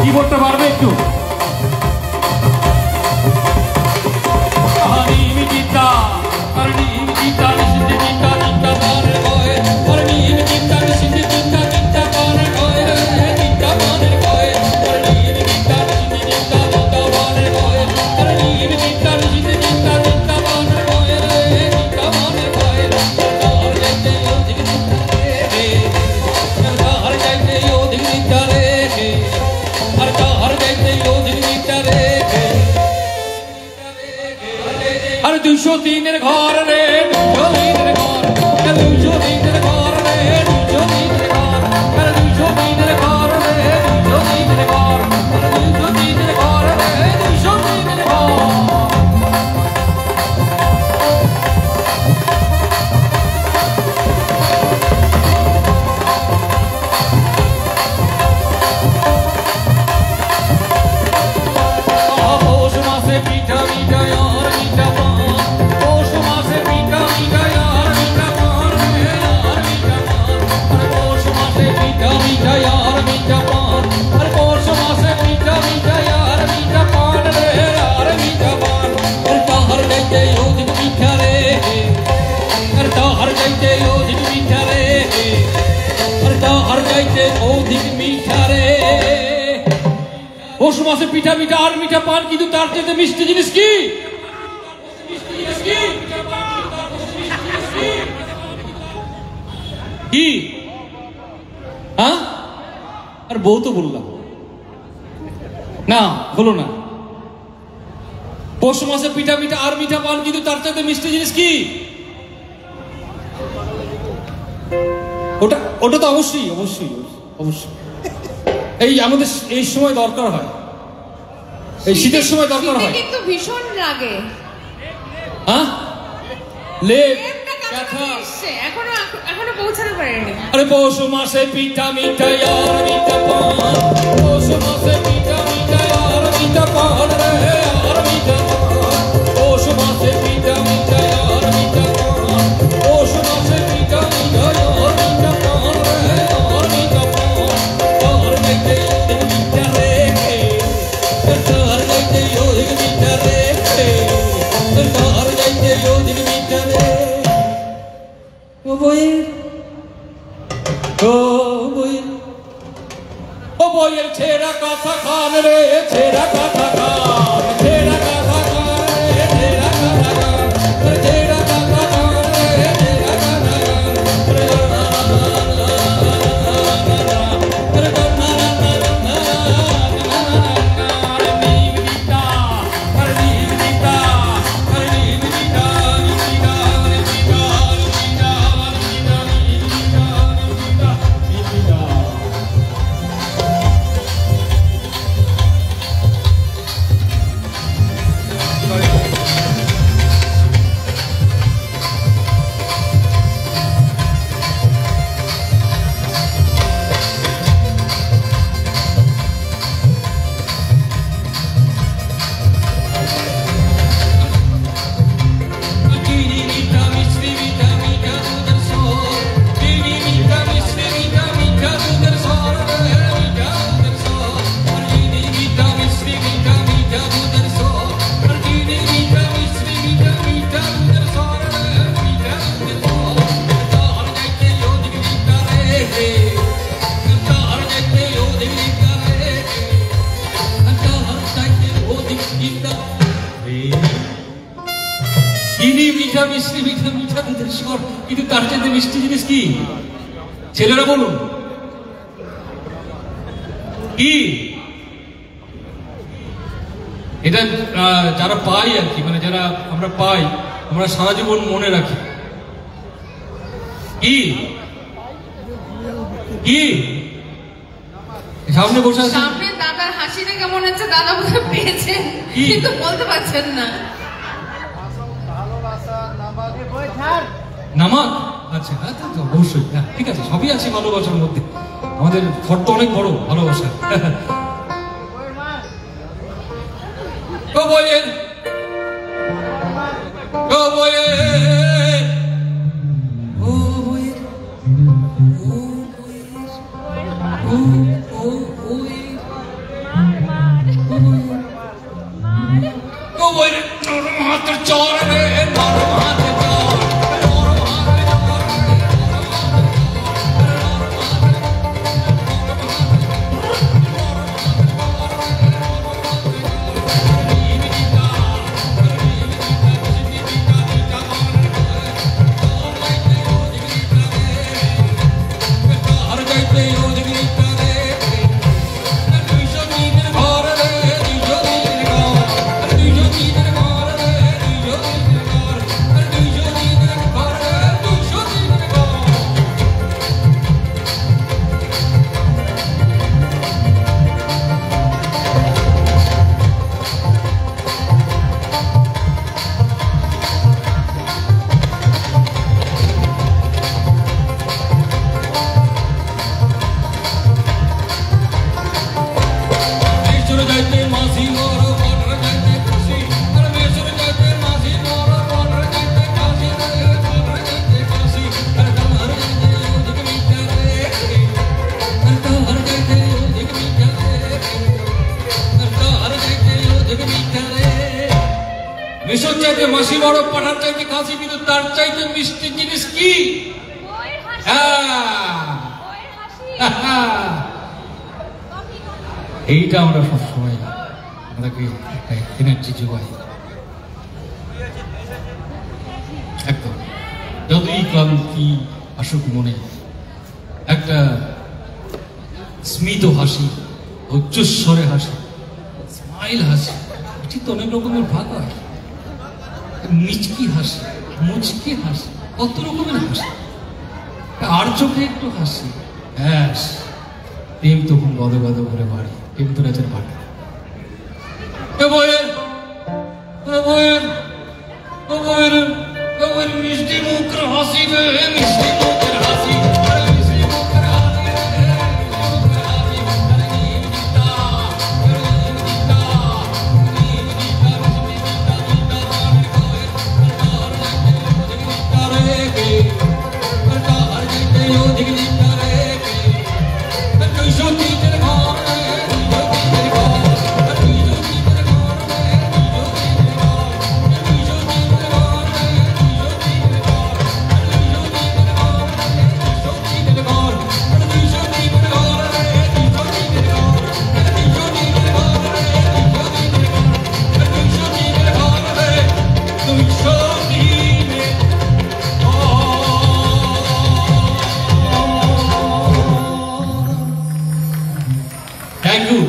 কি করতে পারবে একটু? আরে 203-এর ঘর রে, 203-এর ঘর, 203-এর ঘর রে, 203-এর ঘর, 203-এর ঘর রে, 203-এর ঘর, 203-এর ঘর রে, 203-এর ঘর। পৌষ মাসে পিঠা মিঠা আর মিঠা পান, পৌষ মাসে পিঠা মিঠা আর মাসে পিঠা মিঠা আর মিঠা পান, কিন্তু তার চাইতে মিষ্টি জিনিস কি? কি? হ্যাঁ, আর বউ তো বললাম না, হলো না। পৌষ মাসে পিঠা মিঠা আর মিঠা পান, কিন্তু তার চাইতে মিষ্টি জিনিস কি? ওটা ওটা তো অবশ্যই অবশ্যই অবশ্যই এই আমাদের এই সময় দরকার হয়, এই শীতের সময় দরকার হয়। কিন্তু ভীষণ লাগে। হ্যাঁ, লেপ লেপটা ব্যথা। কাছে এসছে, এখনো পৌঁছাতে পারেনি। আরে পৌষ মাসে পিঠা মিঠা আর মিঠা পান, পৌষ মাসে পিঠা মিঠা আর মিঠা পান রে, আর মিঠা পান। পৌষ মাসে পিঠা মিঠা আর মিঠা পান, পৌষ মাসে পিঠা মিঠা আর মিঠা পান রে, আর মিঠা পান। তার গাইতে মিঠা রে, তার গাইতে মিঠা রে, তার গাইতে মিঠা রে। ও বইয়ের ছেঁড়া কথা খান রে, ছেঁড়া কথা খান, ছেঁড়া কথা খান রে, ছেঁড়া কথা খান, ছেঁড়া কথা খান রে, ছেঁড়া কথা মিষ্টি মিঠা মিঠা দুধের স্বর, কিন্তু তার চাইতে মিষ্টি জিনিস কি? ছেলেরা বলুন কি? এটা যারা পাই আর কি, মানে যারা আমরা পাই, আমরা সারা জীবন মনে রাখি। কি কি? সামনে বসে আছে, সামনে দাদার হাসি দেখে মনে হচ্ছে দাদা বোধহয় পেয়েছেন, কিন্তু বলতে পারছেন না। নামাক? আচ্ছা, অবশ্যই, হ্যাঁ ঠিক আছে, সবই আছে ভালোবাসার মধ্যে। আমাদের ফর্দ অনেক বড় ভালোবাসা। ও বইয়ের, ও বইয়ের, ও বইয়ের, ও বইয়ের নরম হাতের চর রে, নরম হাতের চর। মিশর চাইতে মাসি বড়, পাঠার চাইতে খাসি, কিন্তু তার চাইতে মিষ্টি জিনিস কি? এইটা আমরা সবসময় আমাদেরকে একটা এনার্জি যোগায়। একদম যতই ক্লান্তি আসুক মনে, একটা স্মিত হাসি, উচ্চস্বরে হাসি, স্মাইল হাসি, এটি তো অনেক রকমের ভাগ হয়। মিচকি হাসি, মুচকি হাসি, কত রকমের হাসি, আর চোখে একটু হাসি, ব্যাস প্রেম তখন গদে গদে ভরে বাড়ি, প্রেম তো রাজার বাড়ি। মিষ্টি মুখের হাসি রে, মিষ্টি মুখের হাসি,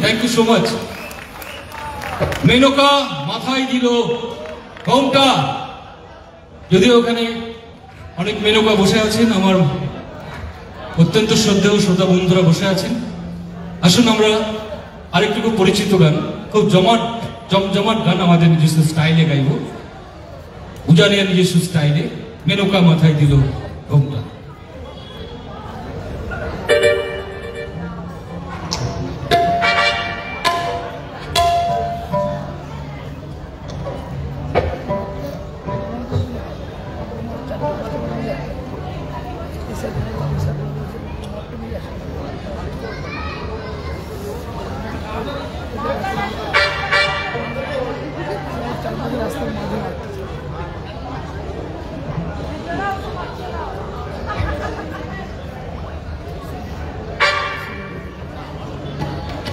thank you so much. Menaka মাথায় দিল ঘোমটা। যদিও ওখানে অনেক মেনকা বসে আছেন, আমার অত্যন্ত শ্রদ্ধেয় শ্রোতা বন্ধুরা বসে আছেন। আসুন আমরা আরেকটু খুব পরিচিত গান, খুব জমজমাট গান আমাদের নিজস্ব স্টাইলে গাইব, উজানিয়া নিজস্ব স্টাইলে। মেনকা মাথায় দিল ঘোমটা।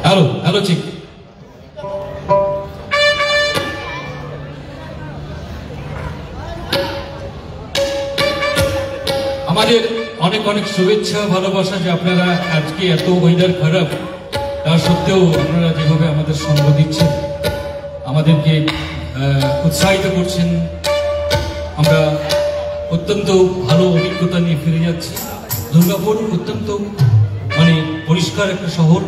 হ্যালো হ্যালো চিক, আমাদের অনেক অনেক শুভেচ্ছা ভালোবাসা যে আপনারা আজকে এত ওয়েদার খারাপ তা সত্ত্বেও আপনারা যেভাবে আমাদের সঙ্গ দিচ্ছেন, আমাদেরকে উৎসাহিত করছেন। আমরা অত্যন্ত ভালো অভিজ্ঞতা নিয়ে ফিরে যাচ্ছি। দুর্গাপুর অত্যন্ত মানে পরিষ্কার একটা শহর,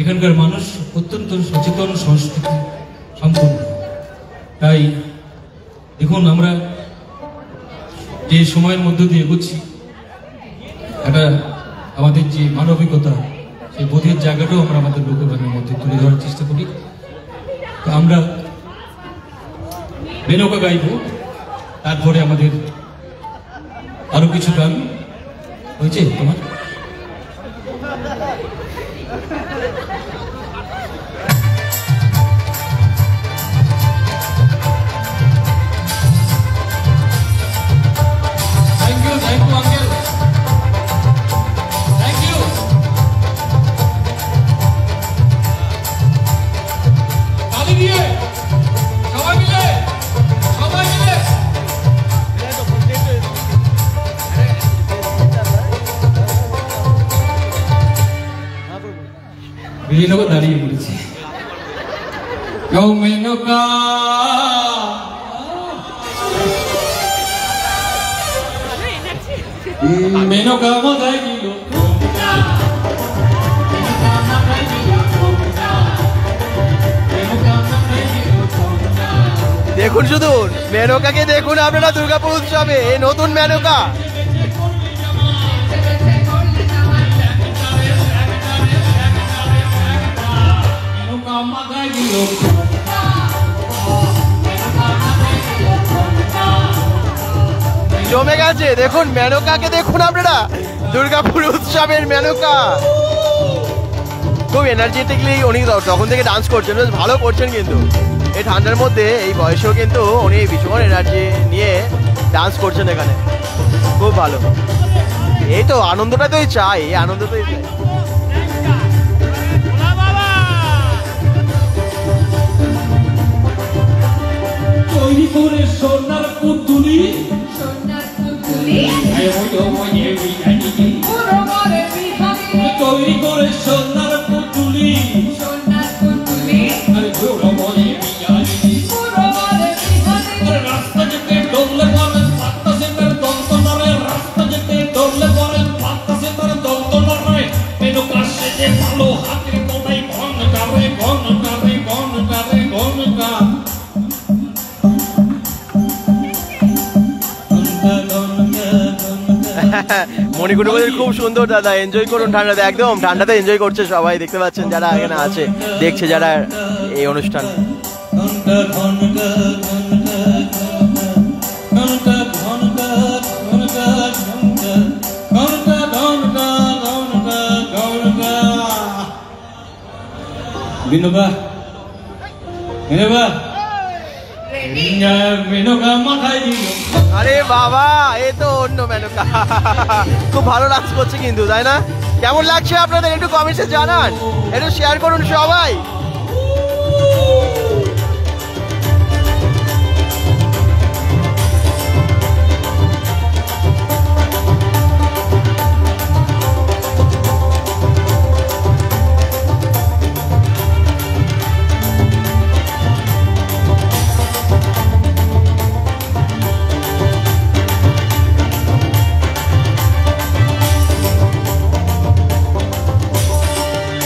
এখানকার মানুষ অত্যন্ত সচেতন, সংস্কৃতি সম্পূর্ণ। তাই দেখুন আমরা যে সময়ের মধ্য দিয়ে এগোচ্ছি, এটা আমাদের যে মানবিকতা, সেই বোধের জায়গাটাও আমরা আমাদের লোকগানের মধ্যে তুলে ধরার চেষ্টা করি। তো আমরা মেনকা গাইব, তারপরে আমাদের আরো কিছু গান হয়েছে তোমার। মেনকা দাঁড়িয়ে পড়েছে। মেনকা মেনকা মাথায় দিল, দেখুন শুধু মেনকাকে দেখুন আপনারা দুর্গাপুর উৎসবে, এই নতুন মেনকা। জমে গেছে, দেখুন মেনকাকে দেখুন আপনারা, দুর্গাপুর উৎসবের মেনকা। খুব এনার্জেটিকলি উনি তখন থেকে ডান্স করছেন, বেশ ভালো করছেন। কিন্তু এই ঠান্ডার মধ্যে এই বয়সেও কিন্তু উনি ভীষণ এনার্জি নিয়ে ডান্স করছেন এখানে, খুব ভালো। এই তো আনন্দটা তোই চাই, এই আনন্দ তোই চাই। মণিকুটু বলছে খুব সুন্দর দাদা, এনজয় করুন ঠান্ডাতে। একদম ঠান্ডাতে এনজয় করছে সবাই, দেখতে পাচ্ছেন যারা এখানে আছে, দেখছে যারা এই অনুষ্ঠান। বিনোবা বিনোবা মেনকা মাথায় দিল। আরে বাবা, এ তো অন্য মেনকা। খুব ভালো ডান্স করছে কিন্তু, তাই না? কেমন লাগছে আপনাদের একটু কমেন্টসে জানান, একটু শেয়ার করুন সবাই।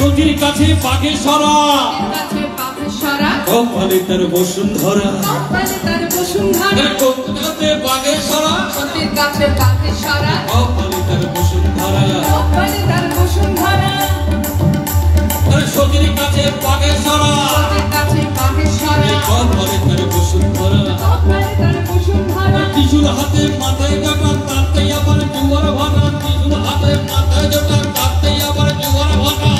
নদীর কাছে বাঘে সরা, কপালে তার বসুন্ধরা, কাছে বাঘে সরা, নদীর কাছে বাঘে সরা, কপালে তার বসুন্ধরা, সতীর কাছে বাঘে সরা, কপালে তার বসুন্ধরা, ত্রিশূল হাতে মাথায় ডাকা, তাতেই আবার জুয়ার ভাটা, ত্রিশূল হাতে মাথায় ডাকা, তাতেই আবার জুয়ার ভাটা।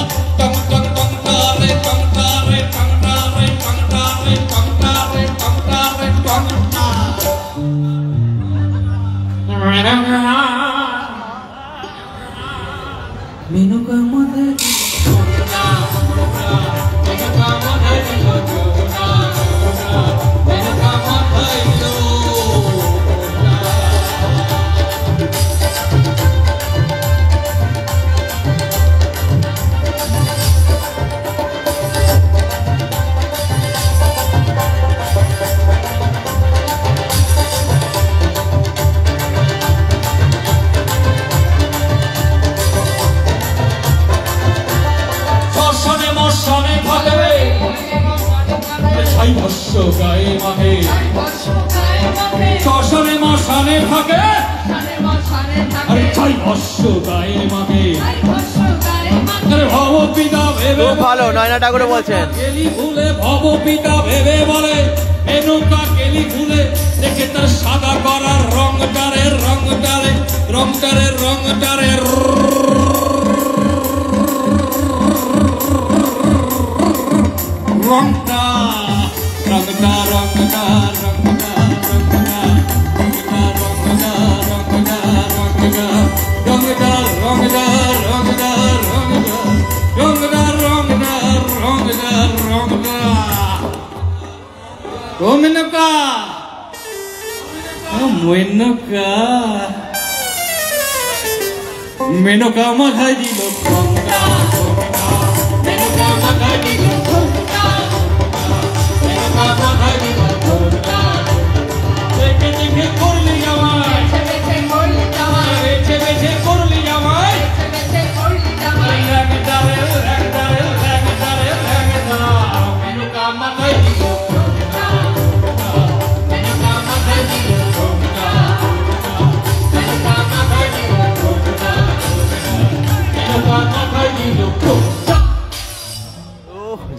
শ্মশানে মশানে থাকে, আরে ছাই ভস্য গায়ে মাগে, ভব পিতা ভেবে, খুব ভালো। নয়না ঠাকুর বলছেন গেলি ভুলে, ভব পিতা ভেবে বলে মেনকা গেলি ভুলে, দেখে তার সাদা করার রংটারে রংটারে রংটারে রংটারে রংটা রংটা রংটা রংটা মেনকা মেনকা মেনকা মাথায় দিল, মেনকা মাথায় দিল, মেনকা মাথায় দিল, দেখে দেখে করলি আমায়, বেছে বেছে করলি আমায়, ল্যাংদারে ল্যাংদারে ল্যাংদারে ল্যাংদা, মেনকা মাথায় দিল,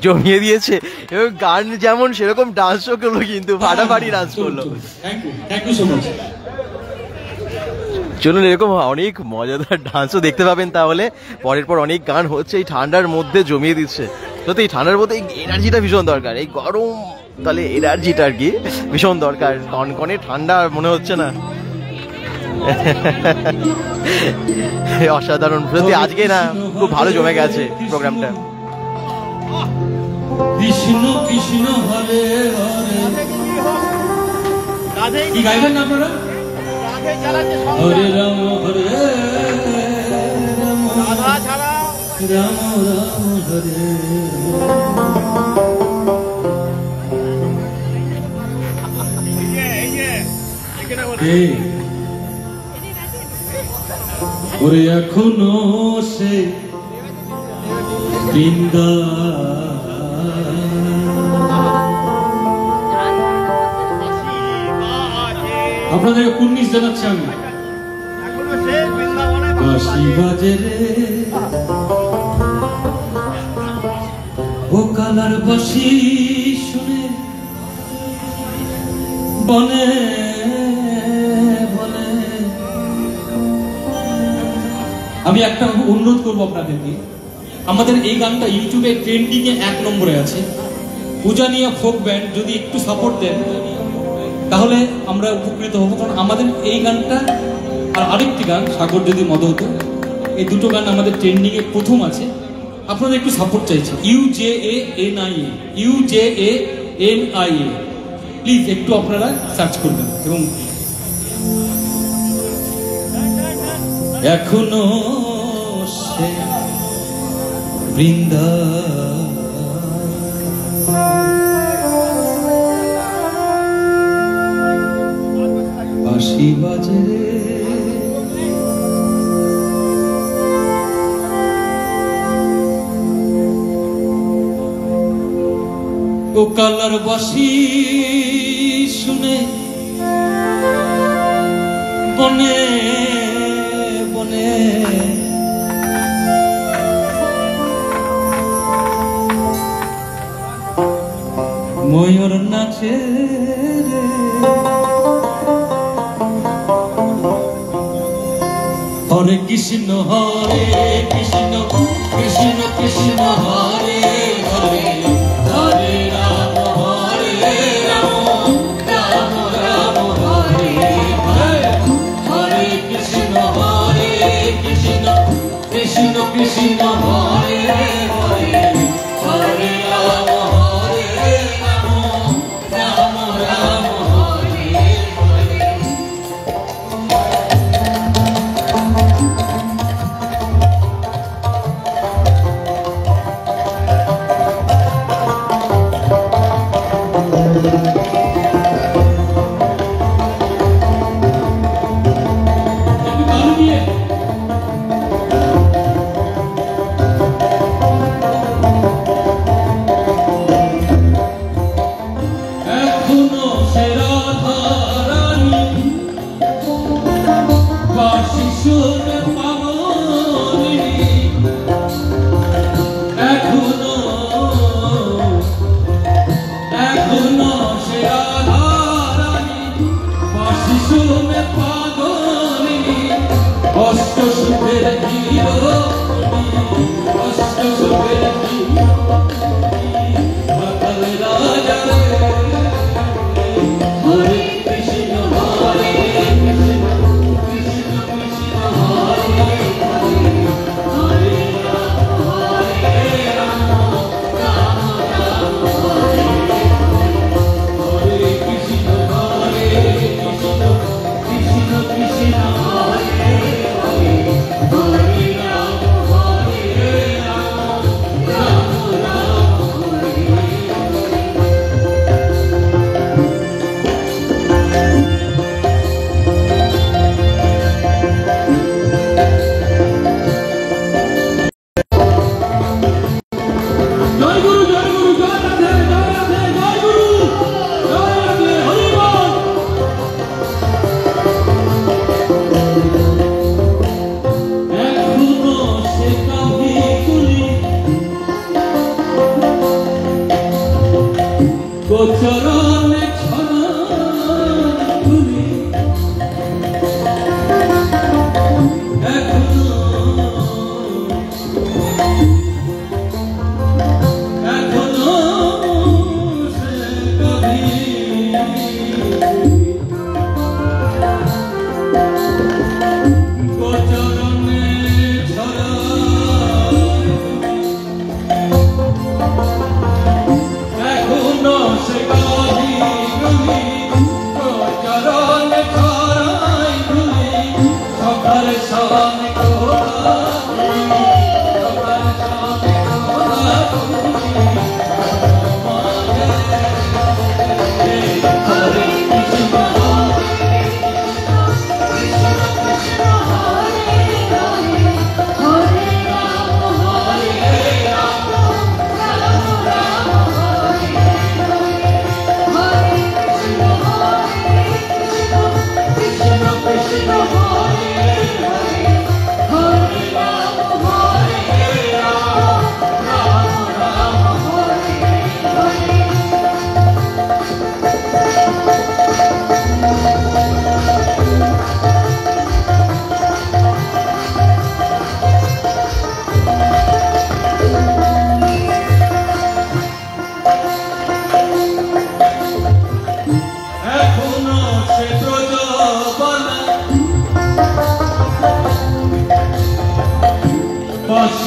জমিয়ে দিয়েছে। এবং গান যেমন সেরকম ডান্সও করলো, কিন্তু ফাটাফাটি ডান্স করলো। Thank you so much. চলুন, এরকম অনেক মজাদার ডান্সও দেখতে পাবেন। তাহলে পরের পর অনেক গান হচ্ছে, এই ঠান্ডার মধ্যে জমিয়ে দিচ্ছে। সত্যি এই ঠান্ডার মধ্যে এই এনার্জিটা ভীষণ দরকার, এই গরম তাহলে এনার্জিটা আর কি ভীষণ দরকার। কনকনে ঠান্ডা মনে হচ্ছে না? অসাধারণ সত্যি, আজকে না খুব ভালো জমে গেছে প্রোগ্রামটা। কৃষ্ণ কৃষ্ণ হরে হরে, কি গাইবেন আপনারা? হরে রাম হরে রাম, রাম রাম হরে। ওরে এখনো সে বৃন্দা, আপনাদের কুর্নিশ জানাচ্ছি আমি। বাঁশি বাজে রে ও কালার বাঁশি শুনে বনে বনে। আমি একটা অনুরোধ করবো আপনাদেরকে, আমাদের এই গানটা ইউটিউবে ট্রেন্ডিং এ 1 নম্বরে আছে। উজানিয়া ফোক ব্যান্ড যদি একটু সাপোর্ট দেন তাহলে আমরা উপকৃত হব, কারণ আমাদের এই গানটা আর আরেকটি গান সাগর যদি মদ হতো, এই দুটো গান আমাদের ট্রেন্ডিং এ প্রথম আছে। আপনারা একটু সাপোর্ট চাইছে। UJANIA UJANIA প্লিজ একটু আপনারা সার্চ করবেন। এবং এখনো সে বৃন্দা বাঁশি বাজে রে ও কালার বাঁশি শুনে বনে বনে। ময়ূর নাচে রে হরে কৃষ্ণ কৃষ্ণ কৃষ্ণ কৃষ্ণ হরে হরে হরে রাম হরে রাম রাম রাম হরে হরে হরে কৃষ্ণ কৃষ্ণ কৃষ্ণ কৃষ্ণ হরে হরে হরে রাম হরে রাম রাম রাম হরে হরে। এখনো সে রাধা রানী বাঁশি শুনে পাগলিনী, এখনো সে রাধা রানী বাঁশি শুনে পাগলিনী। অষ্ট সুখের অষ্ট সুখের রাজা হরে কৃষ্ণ হরে কৃষ্ণ কৃষ্ণ কৃষ্ণ হরে হরে হরে রাম হরে রাম রাম রাম হরে হরে কৃষ্ণ কৃষ্ণ কৃষ্ণ কৃষ্ণ হরে হরে হরে রাম রাম রাম হরে। জয় গুরু জয় গুরু জয় রাধে জয় রাধে জয় গুরু জয় রাধে হরি বল। এখনো সে কাঁধে তুলি গোচরণে ছড়া তুলি, এখনো সে কবি গোচরণে ছড়ায়, এখনো সে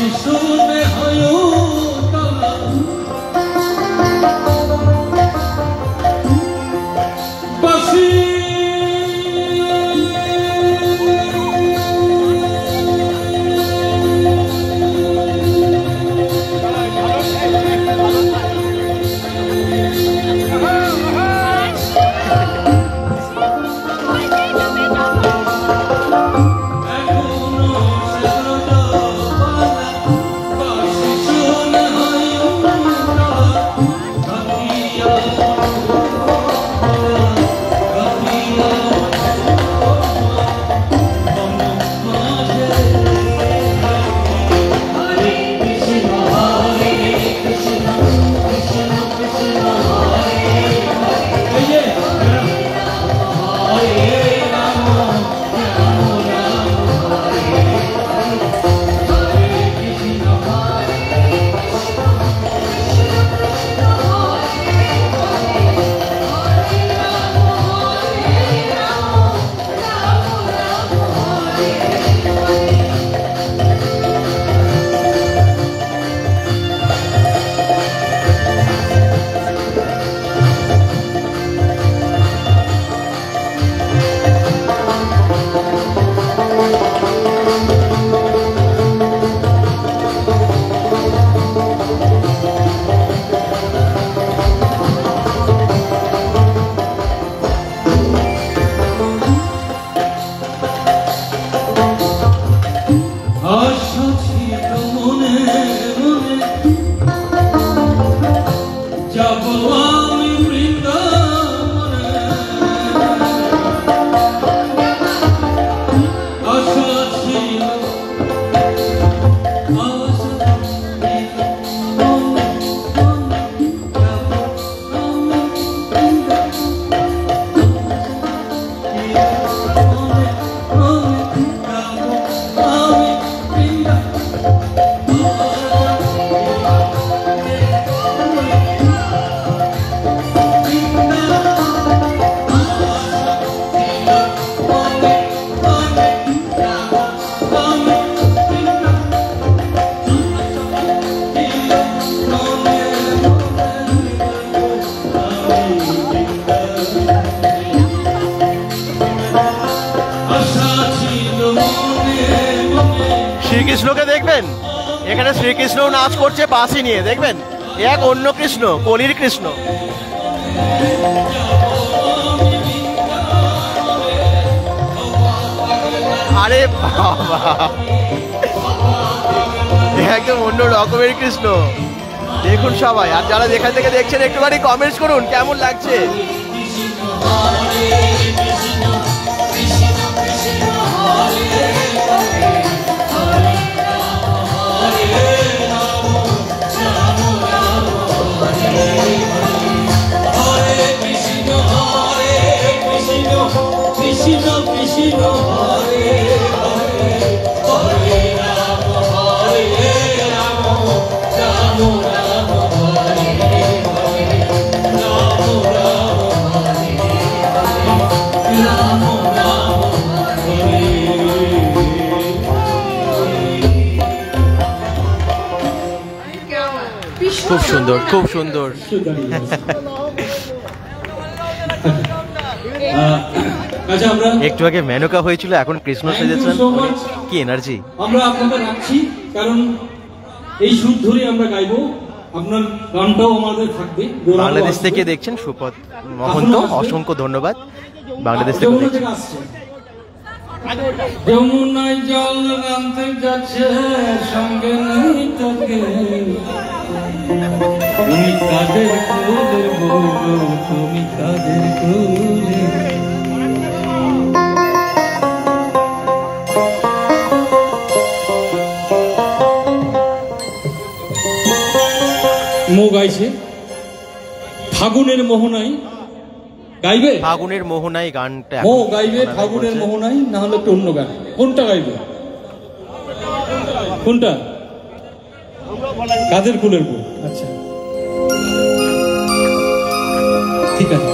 বাঁশি শুনে হয় তলা বাঁশি শ্রীকৃষ্ণকে দেখবেন, এখানে শ্রীকৃষ্ণ নাচ করছে বাঁশি নিয়ে, দেখবেন এক অন্য কৃষ্ণ, কলির কৃষ্ণ। আরে বাবা, একদম অন্য রকমের কৃষ্ণ। দেখুন সবাই, আর যারা যেখান থেকে দেখছেন একটুখানি কমেন্টস করুন কেমন লাগছে। খুব সুন্দর, খুব সুন্দর। আচ্ছা, আমরা একটু আগে মেনকা হয়েছিল, এখন কৃষ্ণ সেজেছেন, কি এনার্জি। আমরা আপনাদের রাখছি, কারণ এই সুর ধরে আমরা গাইবো, আপনার গানটাও আমাদের থাকবে। বাংলাদেশ থেকে দেখছেন সুপথ মহন্ত, অসংখ্য ধন্যবাদ। বাংলাদেশ থেকে দেখছেন। যমুনায় জল রানতে যাচ্ছে, সঙ্গে নেই তোকে, তুমি কাদের কোলের বউ, তুমি কাদের কোলে। মো গাইছে ফাগুনের মোহনাই, গাইবে ফাগুনের মোহনাই গানটা মো গাইবে ফাগুনের মোহনাই, না হলে একটু অন্য গান। কোনটা গাইবে, কোনটা? কাদের কুলের বউ। আচ্ছা ঠিক আছে,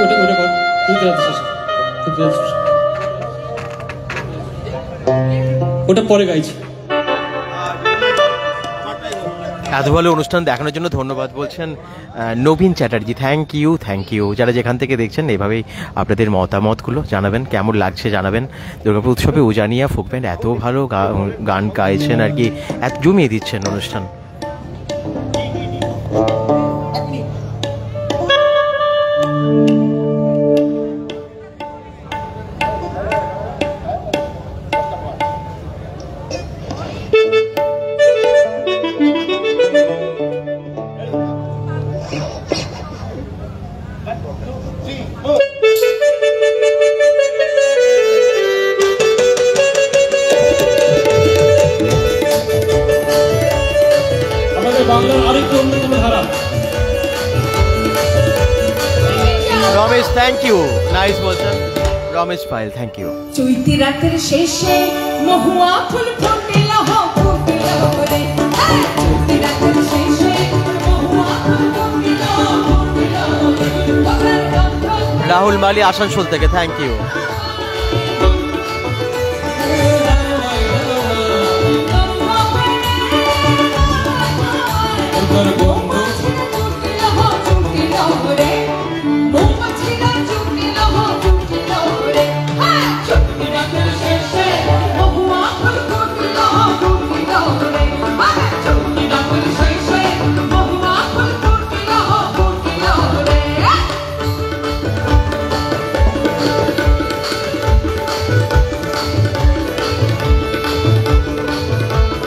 ওটা ওটা কর, তুই ওটা পরে গাইছি। এত ভালো অনুষ্ঠান দেখানোর জন্য ধন্যবাদ বলছেন নবীন চ্যাটার্জি। Thank you. যারা যেখান থেকে দেখছেন এভাবেই আপনাদের মতামতগুলো জানাবেন, কেমন লাগছে জানাবেন। দুর্গাপুর উৎসবে উজানিয়া ফোক ব্যান্ড এত ভালো গান গাইছেন আর কি, এত জমিয়ে দিচ্ছেন অনুষ্ঠান। আমাদের বাংলার আরেকটি অন্যতম ধারা। রমেশ থ্যাংক ইউ, নাইস বলছেন রমেশ পাইল, থ্যাংক ইউ। চৈতি রাতের শেষে মহুয়া ফুল ফুটিল ফুটিল রে, চৈতি রাতের শেষে মহুয়া ফুল ফুটিল ফুটিল রে, রাহুল মালি আসানসোল থেকে, থ্যাংক ইউ।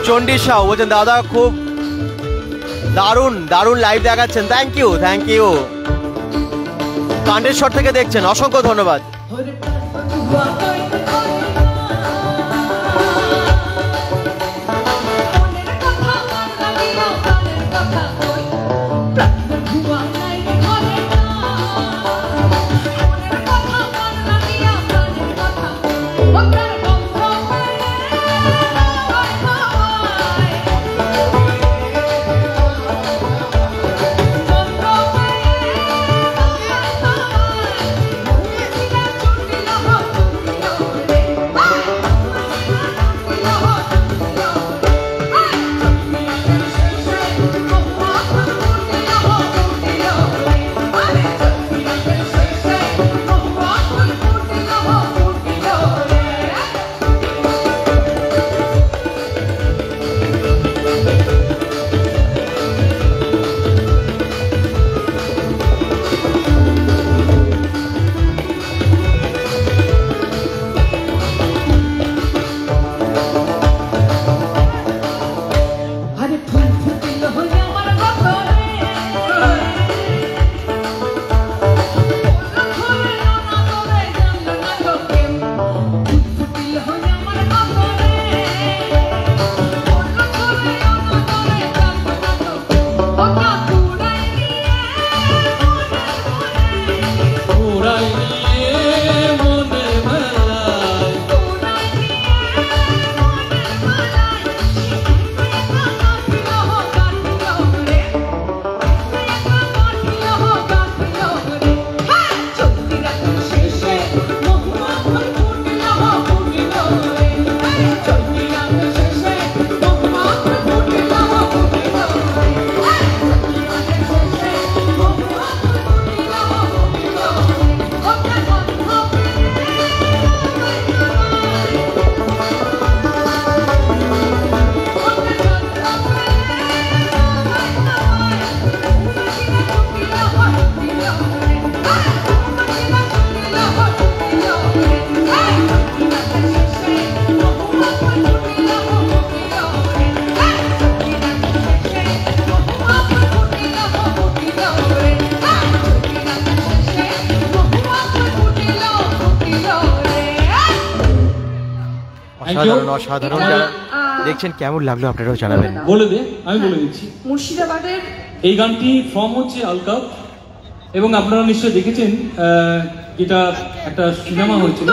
চণ্ডী সাউ বলছেন দাদা খুব দারুণ লাইভ দেখাচ্ছেন, থ্যাংক ইউ। কান্ডেশ্বর থেকে দেখছেন, অসংখ্য ধন্যবাদ। অসাধারণ। যারা দেখছেন কেমন লাগলো আপনারাও জানাবেন। আমি বলে দিচ্ছি। মুর্শিদাবাদের এই গানটি ফর্ম হচ্ছে আলকাপ, এবং আপনারা নিশ্চয়ই দেখেছেন এটা একটা সিনেমা হয়েছিল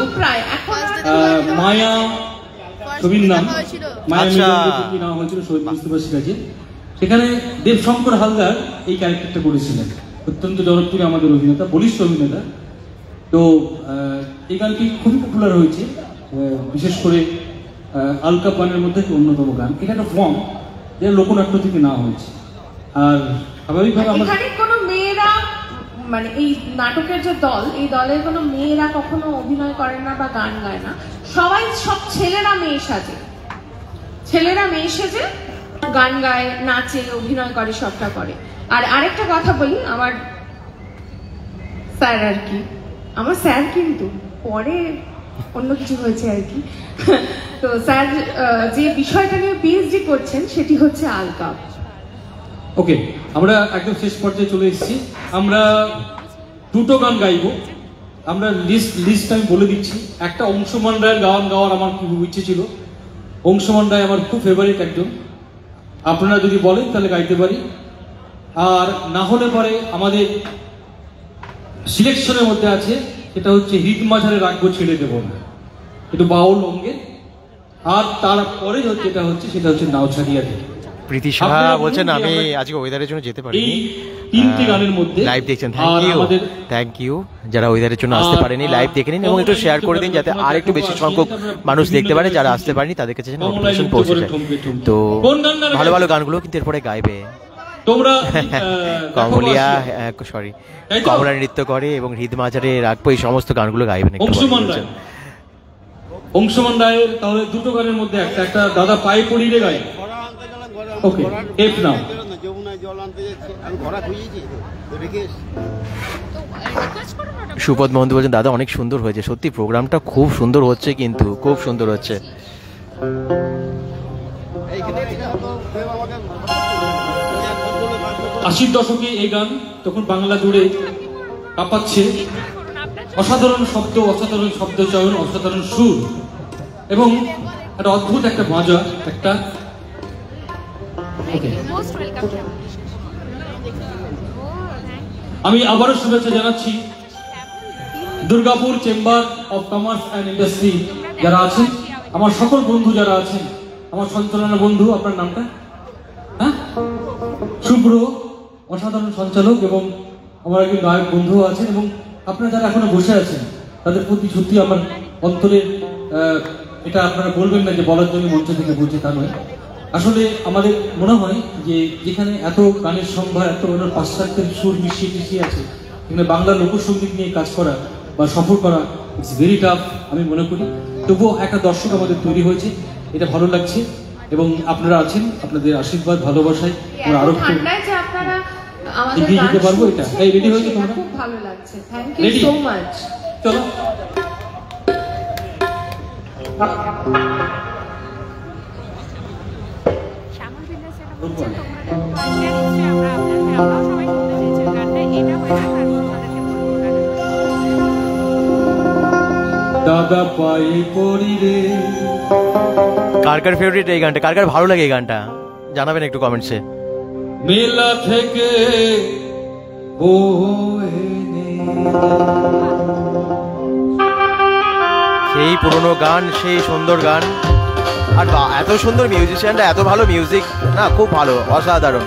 মায়া, ছবির নাম মায়া নাম হয়েছিল শহীদ মুস্তফা সিরাজের। সেখানে দেবশঙ্কর হালদার এই ক্যারেক্টারটা করেছিলেন, অত্যন্ত জনপ্রিয় আমাদের অভিনেতা, বলিষ্ঠ অভিনেতা। তো এই গানটি খুবই পপুলার হয়েছে, বিশেষ করে আলকা পানের মধ্যে অন্যতম গান। এটা একটা ফর্ম যেটা লোকনাট্য থেকে না হয়েছে। আর স্বাভাবিকভাবে আমরা এখানে কোনো মেয়েরা মানে এই নাটকের যে দল, এই দলের কোনো মেয়েরা কখনো অভিনয় করে না বা গান গায় না, সব ছেলেরা মেয়ে সাজে, ছেলেরা মেয়ে সেজে গান গায়, নাচে, অভিনয় করে, সবটা করে। আর আরেকটা কথা বলি, আমার স্যার আর কি, আমার স্যার কিন্তু পরে অন্য কিছু হয়েছে আর কি। তো স্যার যে বিষয়টা নিয়ে পিএইচডি করছেন সেটি হচ্ছে আলকা। ওকে, আমরা একদম শেষ পর্যায়ে চলে এসেছি। আমরা দুটো গান গাইবো। আমরা লিস্ট আমি বলে দিচ্ছি। একটা অংশমান রায়ের গান গাওয়ার আমার খুব ইচ্ছে ছিল। অংশমান রায় আমার খুব ফেভারিট একজন, আপনারা যদি বলেন তাহলে গাইতে পারি। আর না হলে পরে আমাদের সিলেকশনের মধ্যে আছে, সেটা হচ্ছে হৃদ মাঝারে রাখবো ছেড়ে দেবো না, একটু বাউল অঙ্গের। আর তারপরে যেটা হচ্ছে সেটা হচ্ছে নাও ছাড়িয়া দেব। প্রীতি সাহা বলছেন আমি আজকে ওয়েদারের জন্য যেতে পারিনি, এই তিনটি গানের মধ্যে লাইভ দেখছেন। থ্যাংক ইউ যারা ওয়েদারের জন্য আসতে পারেনি, লাইভ দেখে নিন এবং একটু শেয়ার করে দিন যাতে আর একটু বেশি সংখ্যক মানুষ দেখতে পারে, যারা আসতে পারেনি তাদের কাছে যেন নোটিফিকেশন পৌঁছে যায়। তো ভালো ভালো গানগুলো কিন্তু এরপরে গাইবে তোমরা। কমলিয়া কমলা নৃত্য করে এবং হৃদ মাঝারে রাখবো, এই সমস্ত গানগুলো গাইবেন। অংশমান রায়ের তাহলে দুটো গানের মধ্যে একটা দাদা পায়ে পড়ি রে গাই। ওকে, এফ নাও। সুপদ মহন্ত বলছেন দাদা অনেক সুন্দর হয়েছে, সত্যি প্রোগ্রামটা খুব সুন্দর হচ্ছে, কিন্তু খুব সুন্দর হচ্ছে। 80-র দশকে এই গান তখন বাংলা জুড়ে কাঁপাচ্ছে। অসাধারণ শব্দ, অসাধারণ শব্দ চয়ন, অসাধারণ সুর এবং একটা অদ্ভুত একটা মজা একটা। আমি আবারও শুভেচ্ছা জানাচ্ছি Durgapur chamber of commerce and industry যারা আছেন, আমার সকল বন্ধু যারা আছেন, আমার সঞ্চালনা বন্ধু, আপনার নামটা? হ্যাঁ, শুভ্র, অসাধারণ সঞ্চালক, এবং আমার একজন গায়ক বন্ধু আছেন, এবং আপনারা যারা এখনো বসে আছেন তাদের প্রতি সত্যি আমার অন্তরের, এটা আপনারা বলবেন না যে বলার জন্য মঞ্চ থেকে বলছে, তা নয়। আসলে আমাদের মনে হয় যে যেখানে এত গানের সম্ভার, এত পাশ্চাত্যের সুর মিশিয়ে আছে, এখানে বাংলা লোকসঙ্গীত নিয়ে কাজ করা বা সফর করা ইটস ভেরি টাফ আমি মনে করি। তবুও একটা দর্শক আমাদের তৈরি হয়েছে, এটা ভালো লাগছে এবং আপনারা আছেন, আপনাদের আশীর্বাদ ভালোবাসায় আমরা আরো এগিয়ে যেতে পারবো। এটা এই রেডি হয়েছে তোমরা? খুব ভালো লাগছে, থ্যাংক ইউ সো মাচ। চলো দাদা পায়ে পড়ি রে। কার কার ফেভারিট এই গানটা, কার কার ভালো লাগে এই গানটা জানাবেন একটু কমেন্টসে। মেলা থেকে সেই পুরনো গান, সেই সুন্দর গান, আর এত সুন্দর মিউজিশিয়ানরা, এত ভালো মিউজিক না, খুব ভালো, অসাধারণ।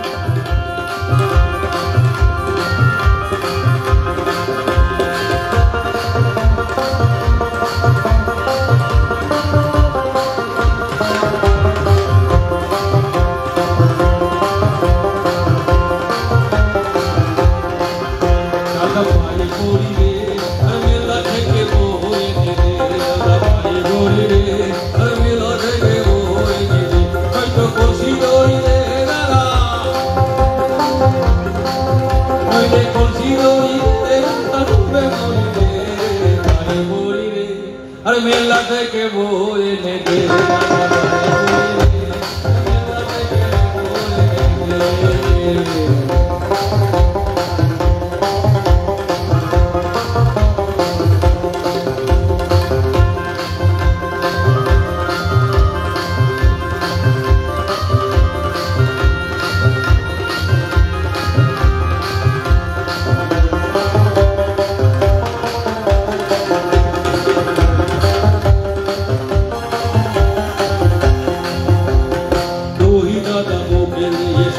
अरे मेला के बोए ने दे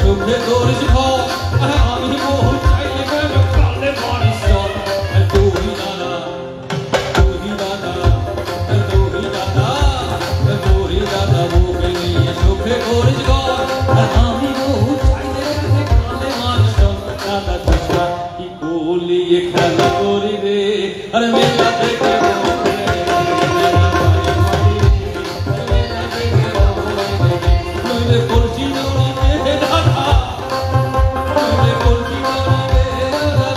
সুখে তোর লইয়ে খেলা করি রে আরে মেলা থেকে নইলে করছি না রে দাদা নইলে করছি না রে দাদা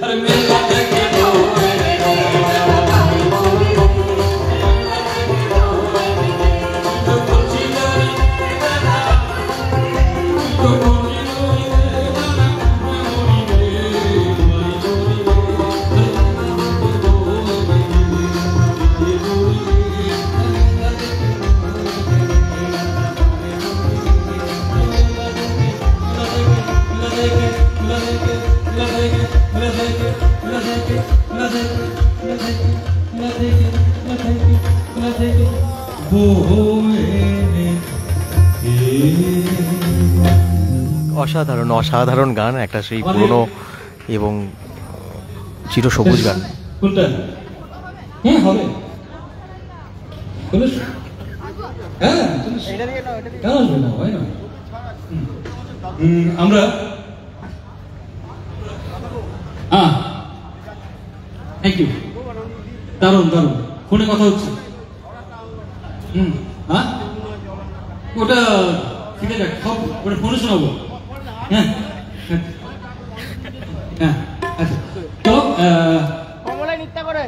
আরে মেলা থেকে আরে মেলা থেকে অসাধারণ অসাধারণ গান, একটা সেই পুরনো এবং চির সবুজ গান। কোনটা? হ্যাঁ হবে। হ্যাঁ আমরা থ্যাংক ইউ, দারুণ দারুণ। ফোনে কথা হচ্ছে। হ্যাঁ ওটা ঠিক আছে, সব ওটা ফোনে শোনাবো। হ্যাঁ হ্যাঁ আচ্ছা চলো। কমলায় নৃত্য করে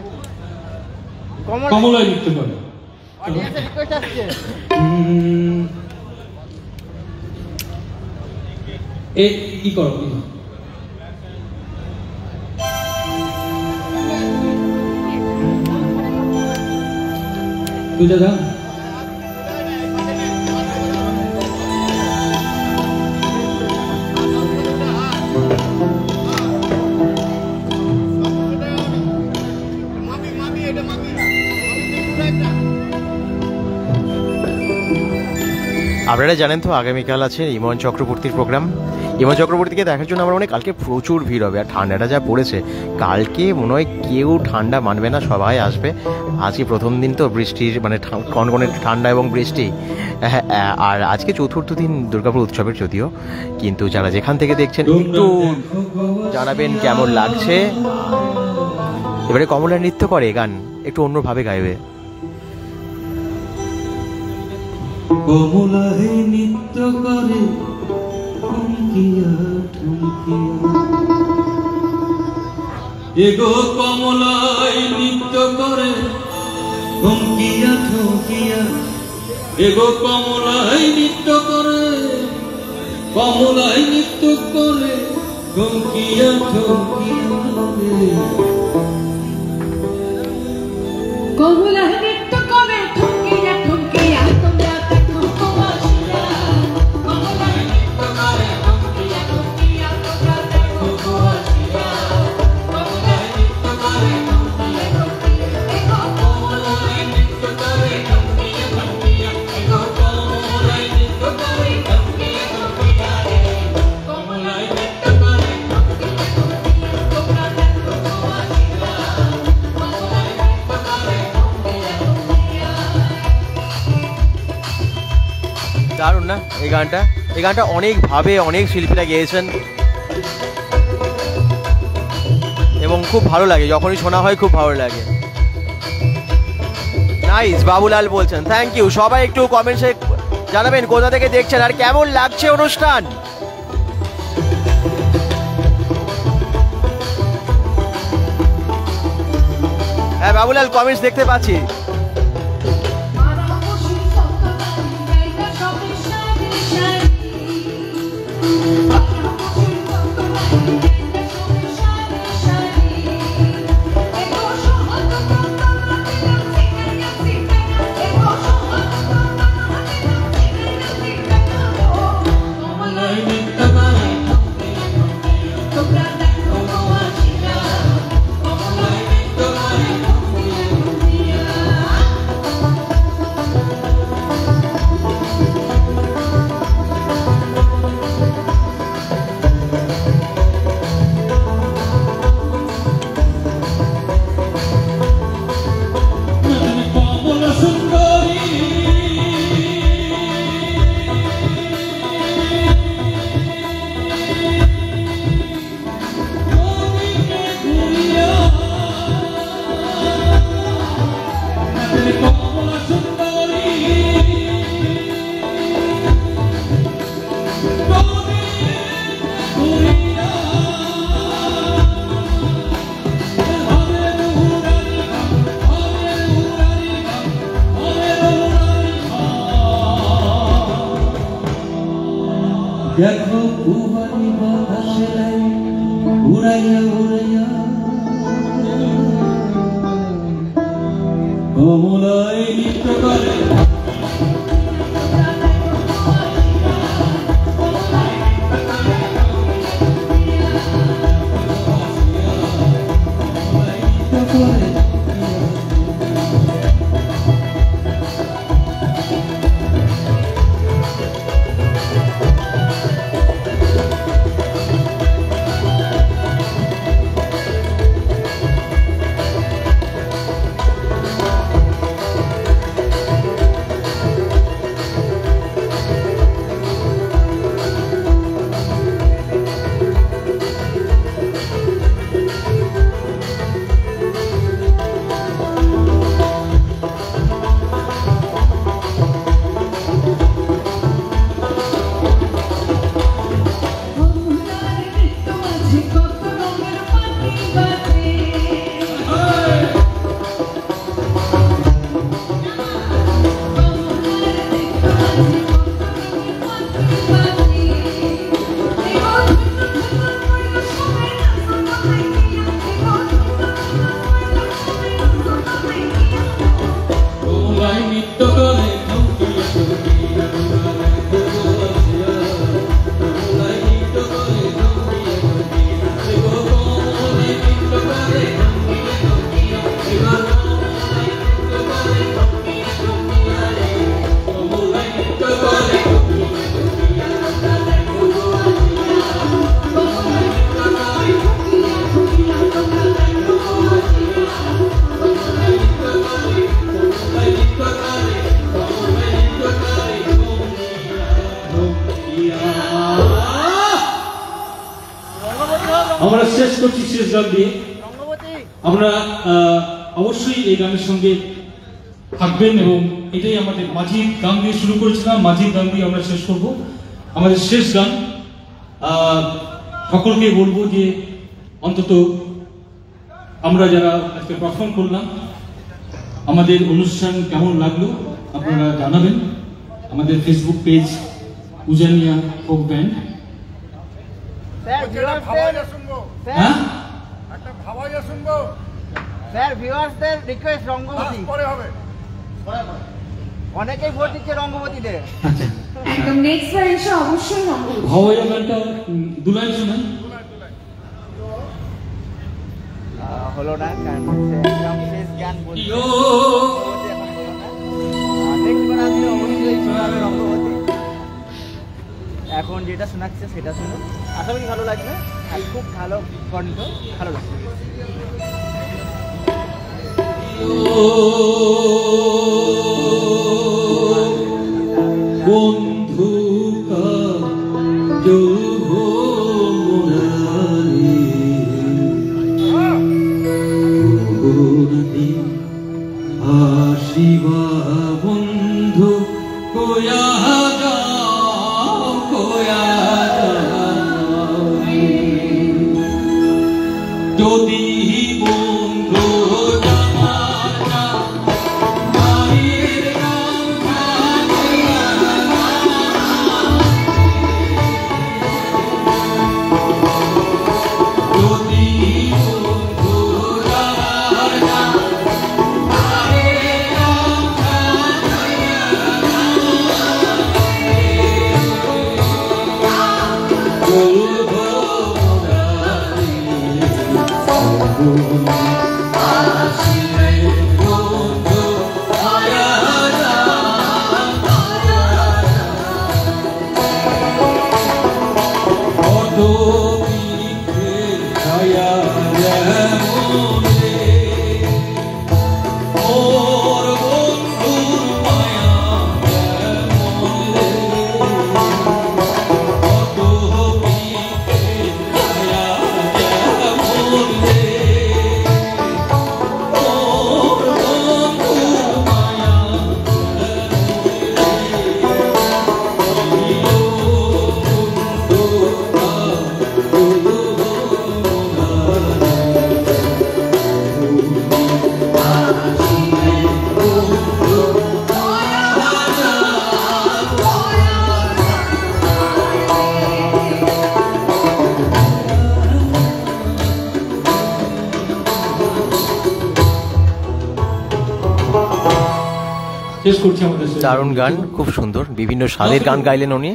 ই করো তুই দাদা। আপনারা জানেন তো আগামীকাল আছে ইমন চক্রবর্তীর প্রোগ্রাম। ইমন চক্রবর্তীকে দেখার জন্য আমার মনে হয় কালকে প্রচুর ভিড় হবে। আর ঠান্ডাটা যা পড়েছে কালকে মনে হয় কেউ ঠান্ডা মানবে না, সবাই আসবে। আজকে প্রথম দিন তো বৃষ্টির মানে কনকনে ঠান্ডা এবং বৃষ্টি। আর আজকে চতুর্থ দিন দুর্গাপুর উৎসবের, যদিও কিন্তু যারা যেখান থেকে দেখছেন একটু জানাবেন কেমন লাগছে। এবারে কমলা নৃত্য করে গান, একটু অন্যভাবে গাইবে। কমলায় নৃত্য করে ঠুমকিয়া ঠুমকিয়া, এগো কমলায় নৃত্য করে ঠুমকিয়া ঠুমকিয়া, এগো কমলায় নৃত্য করে, কমলায় নৃত্য করে ঠুমকিয়া ঠুমকিয়া, কমলায় নৃত্য করে ঠুমকিয়া ঠুমকিয়া, তোমরা দেখো কুয়াশিয়া। কমলায় নৃত্য করে ঠুমকিয়া ঠুমকিয়া, তোমরা দেখো কুয়াশিয়া। কমলায় নৃত্য করে ঠুমকিয়া ঠুমকিয়া, দারুণ না এই গানটা অনেকভাবে অনেক শিল্পীরা গেয়েছেন এবং খুব ভালো লাগে, যখনই শোনা হয় খুব ভালো লাগে। নাইস, বাবুলাল বলছেন থ্যাংক ইউ। সবাই একটু কমেন্টসে জানাবেন কোথা থেকে দেখছেন আর কেমন লাগছে অনুষ্ঠান। হ্যাঁ বাবুলাল, কমেন্টস দেখতে পাচ্ছি। দেখো পুবারি বাতাসে উড়াইয়া উড়াইয়া কমলায় নৃত্য করে। আমরা শেষ করছি শেষ গান দিয়ে। আমরা অবশ্যই এই গানের সঙ্গে থাকবেন এবং এটাই আমাদের মাঝির গান দিয়ে শুরু করেছিলাম, মাঝির গান দিয়ে আমরা শেষ করব আমাদের শেষ গান। সকলকে বলবো যে অন্তত আমরা যারা আজকে পারফর্ম করলাম আমাদের অনুষ্ঠান কেমন লাগলো আপনারা জানাবেন আমাদের ফেসবুক পেজ উজানিয়া ফোক ব্যান্ড। হ্যাঁ স্যার ভিউয়ার্সদের রিকোয়েস্ট রঙ্গবতী পরে হবে, অনেকেই ভোট দিচ্ছে রঙ্গবতীতে। একদম নেক্সট বার এসে অবশ্যই রঙ্গবতী ভাওয়াইয়া গানটা দুলাই শোনান। হলো না কারণ একদম শেষ গান বলছি, নেক্সট বার আসলে অবশ্যই শোনাবে রঙ্গবতী। এখন যেটা শোনাচ্ছে সেটা শুনুন, আশা করি ভালো লাগবে। আর খুব ভালো কণ্ঠ, ভালো লাগছে। বন্ধু শেষ করছি আমাদের দারুণ গান, খুব সুন্দর, বিভিন্ন স্বাদের গান গাইলেন উনি।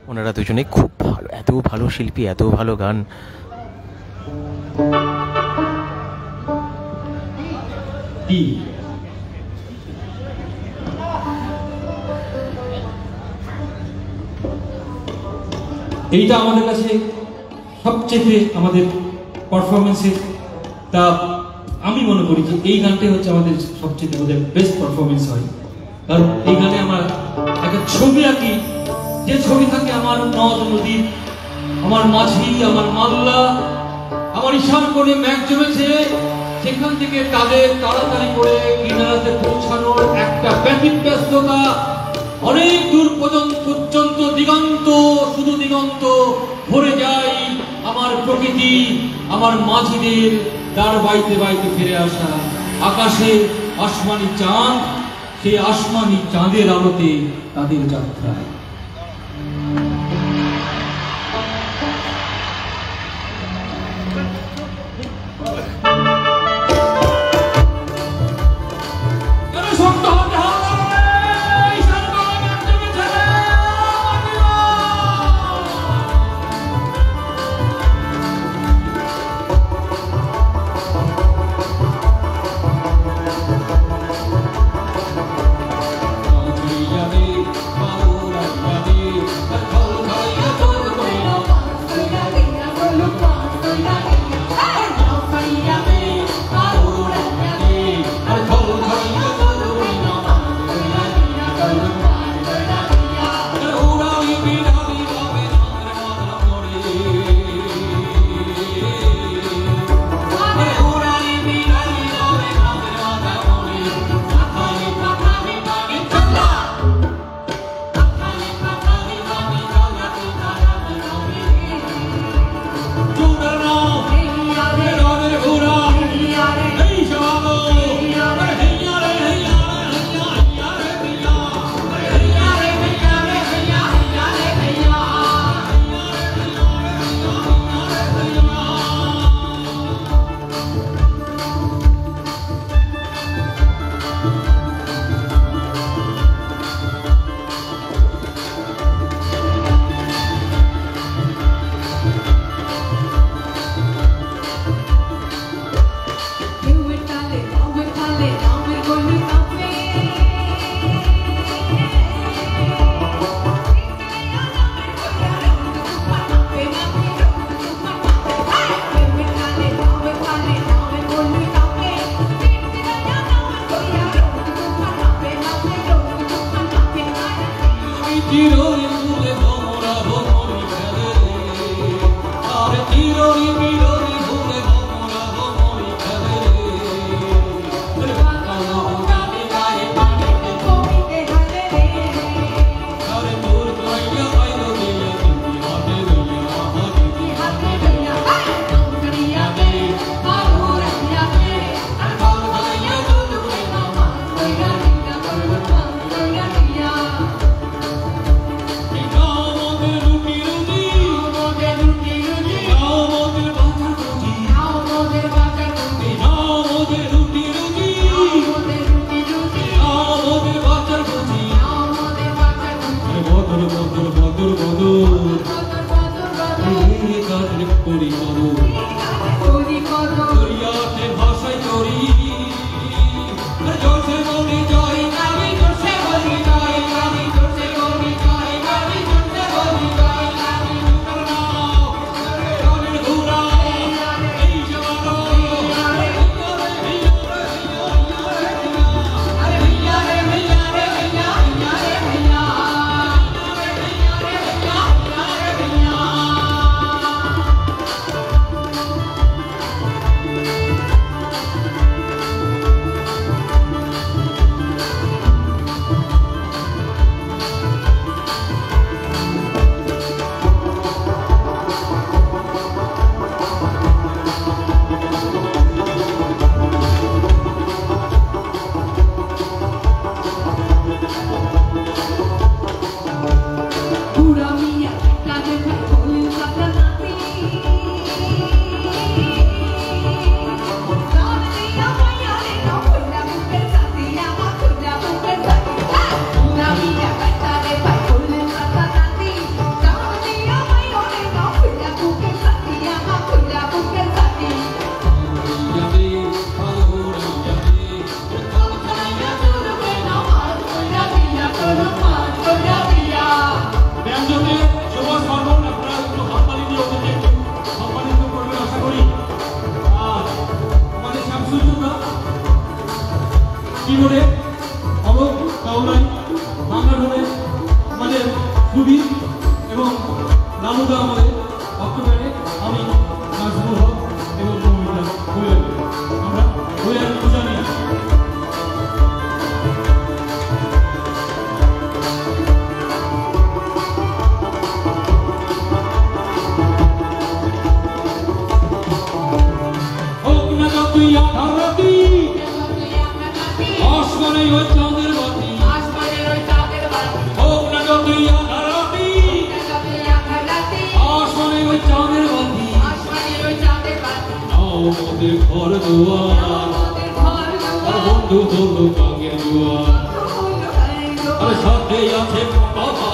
ওনারা দুজনে খুব ভালো, এত ভালো শিল্পী, এত ভালো গান। এইটা আমাদের কাছে সবচেয়ে আমাদের পারফরমেন্সের, তা আমি মনে করি যে এই গানটাই হচ্ছে আমাদের সবচেয়ে আমাদের বেস্ট পারফরমেন্স হয়। কারণ এই গানে আমার একটা ছবি আঁকি, যে ছবি থাকে আমার নদ নদী, আমার মাঝি, আমার মাল্লা, আমার ইশার করে ম্যাঘ জমেছে, সেখান থেকে তাদের তাড়াতাড়ি করে কিনারাতে পৌঁছানোর একটা ব্যস্ততা, অনেক দূর পর্যন্ত দিগন্ত, শুধু দিগন্ত ভরে যায় আমার প্রকৃতি, আমার মাঝিদের দাঁড় বাইতে বাইতে ফিরে আসা আকাশে আসমানি চাঁদ, সেই আসমানি চাঁদের আলোতে তাদের যাত্রা। চিরোড়ে অলোক কাউলাই, বাংলা রোডে আমাদের সুবীর এবং রামুদা আমাদের অক্টোবরে, আমি নাজমুল হক এবং মৌমিতা বইয়ের, আমরা বইয়ের পূজা নিয়ে হোক না তুই আধারাতি আসমানে ওই চাঁদের বাতি, হোক না তুই আধারাতি আসমানে ওই চাঁদের বাতি, আমাদের ঘর দুয়ার আর বন্ধু হলো বাগের দুয়ার, আর সাথে আছে বাবা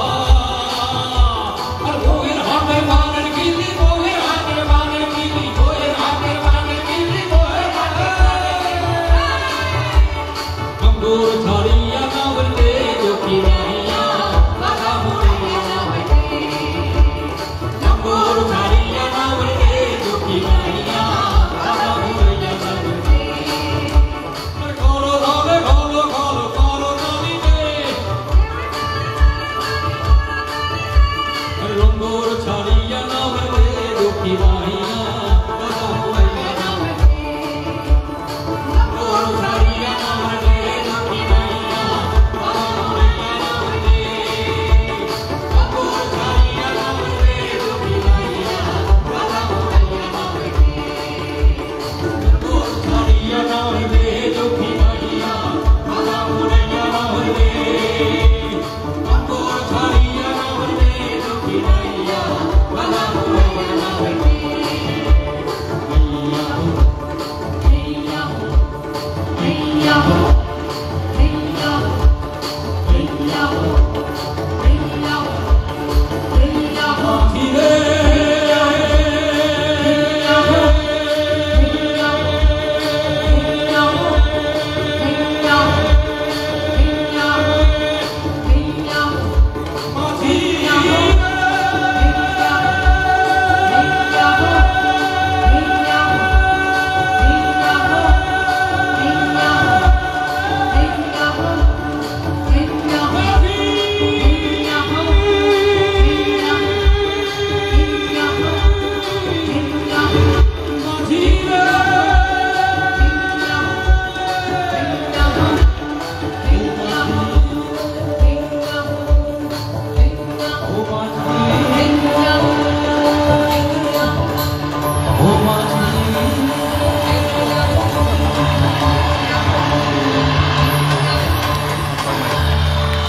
আর বউয়ের হাতের বানের গিলি, বউয়ের হাতের বানের গিলি, বউয়ের হাতের বানের গিলি, বউয়ের অঙ্গুর ছাড়িয়া না বলতে চোখি মাইয়া বাধা মুড়িয়া না বলতে, অঙ্গুর ছাড়িয়া না বলতে চোখি মাইয়া বাধা মুড়িয়া না বলতে, করো ধরে ঘলো ঘলো করো নদীতে, রঙ্গর ছাড়িয়া না বলতে চোখি মাইয়া বাধা মুড়িয়া না বলতে, রঙ্গর ছাড়িয়া না বলতে চোখি মাইয়া বাধা মুড়িয়া না বলতে, রঙ্গর ছাড়িয়া না বলতে চোখি মাইয়া বাধা মুড়িয়া না বলতে, রঙ্গর ছাড়িয়া না বলতে চোখি মাইয়া বাধা মুড়িয়া না বলতে, রঙ্গর ছাড়িয়া না বলতে চোখি মাইয়া বাধা মুড়িয়া না বলতে,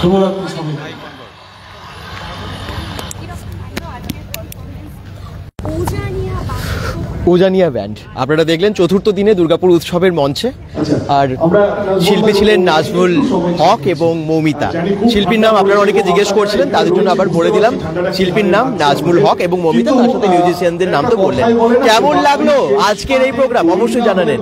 শুভরাত্রি সবাই। উজানিয়া ব্যান্ড আপনারা দেখলেন চতুর্থ দিনে দুর্গাপুর উৎসবের মঞ্চে। আর শিল্পী ছিলেন নাজমুল হক এবং মৌমিতা। শিল্পীর নাম আপনারা অনেকে জিজ্ঞেস করছিলেন, তাদের জন্য আবার বলে দিলাম, শিল্পীর নাম নাজমুল হক এবং মৌমিতা, তার সাথে মিউজিশিয়ানদের নাম তো বললেন। কেমন লাগলো আজকের এই প্রোগ্রাম অবশ্যই জানাবেন,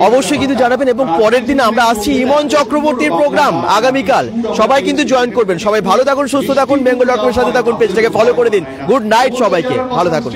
অবশ্যই কিন্তু জানাবেন। এবং পরের দিনে আমরা আসছি ইমন চক্রবর্তীর প্রোগ্রাম আগামীকাল, সবাই কিন্তু জয়েন করবেন। সবাই ভালো থাকুন, সুস্থ থাকুন, বেঙ্গল.com এর সাথে থাকুন, পেজটাকে ফলো করে দিন। গুড নাইট সবাইকে, ভালো থাকুন।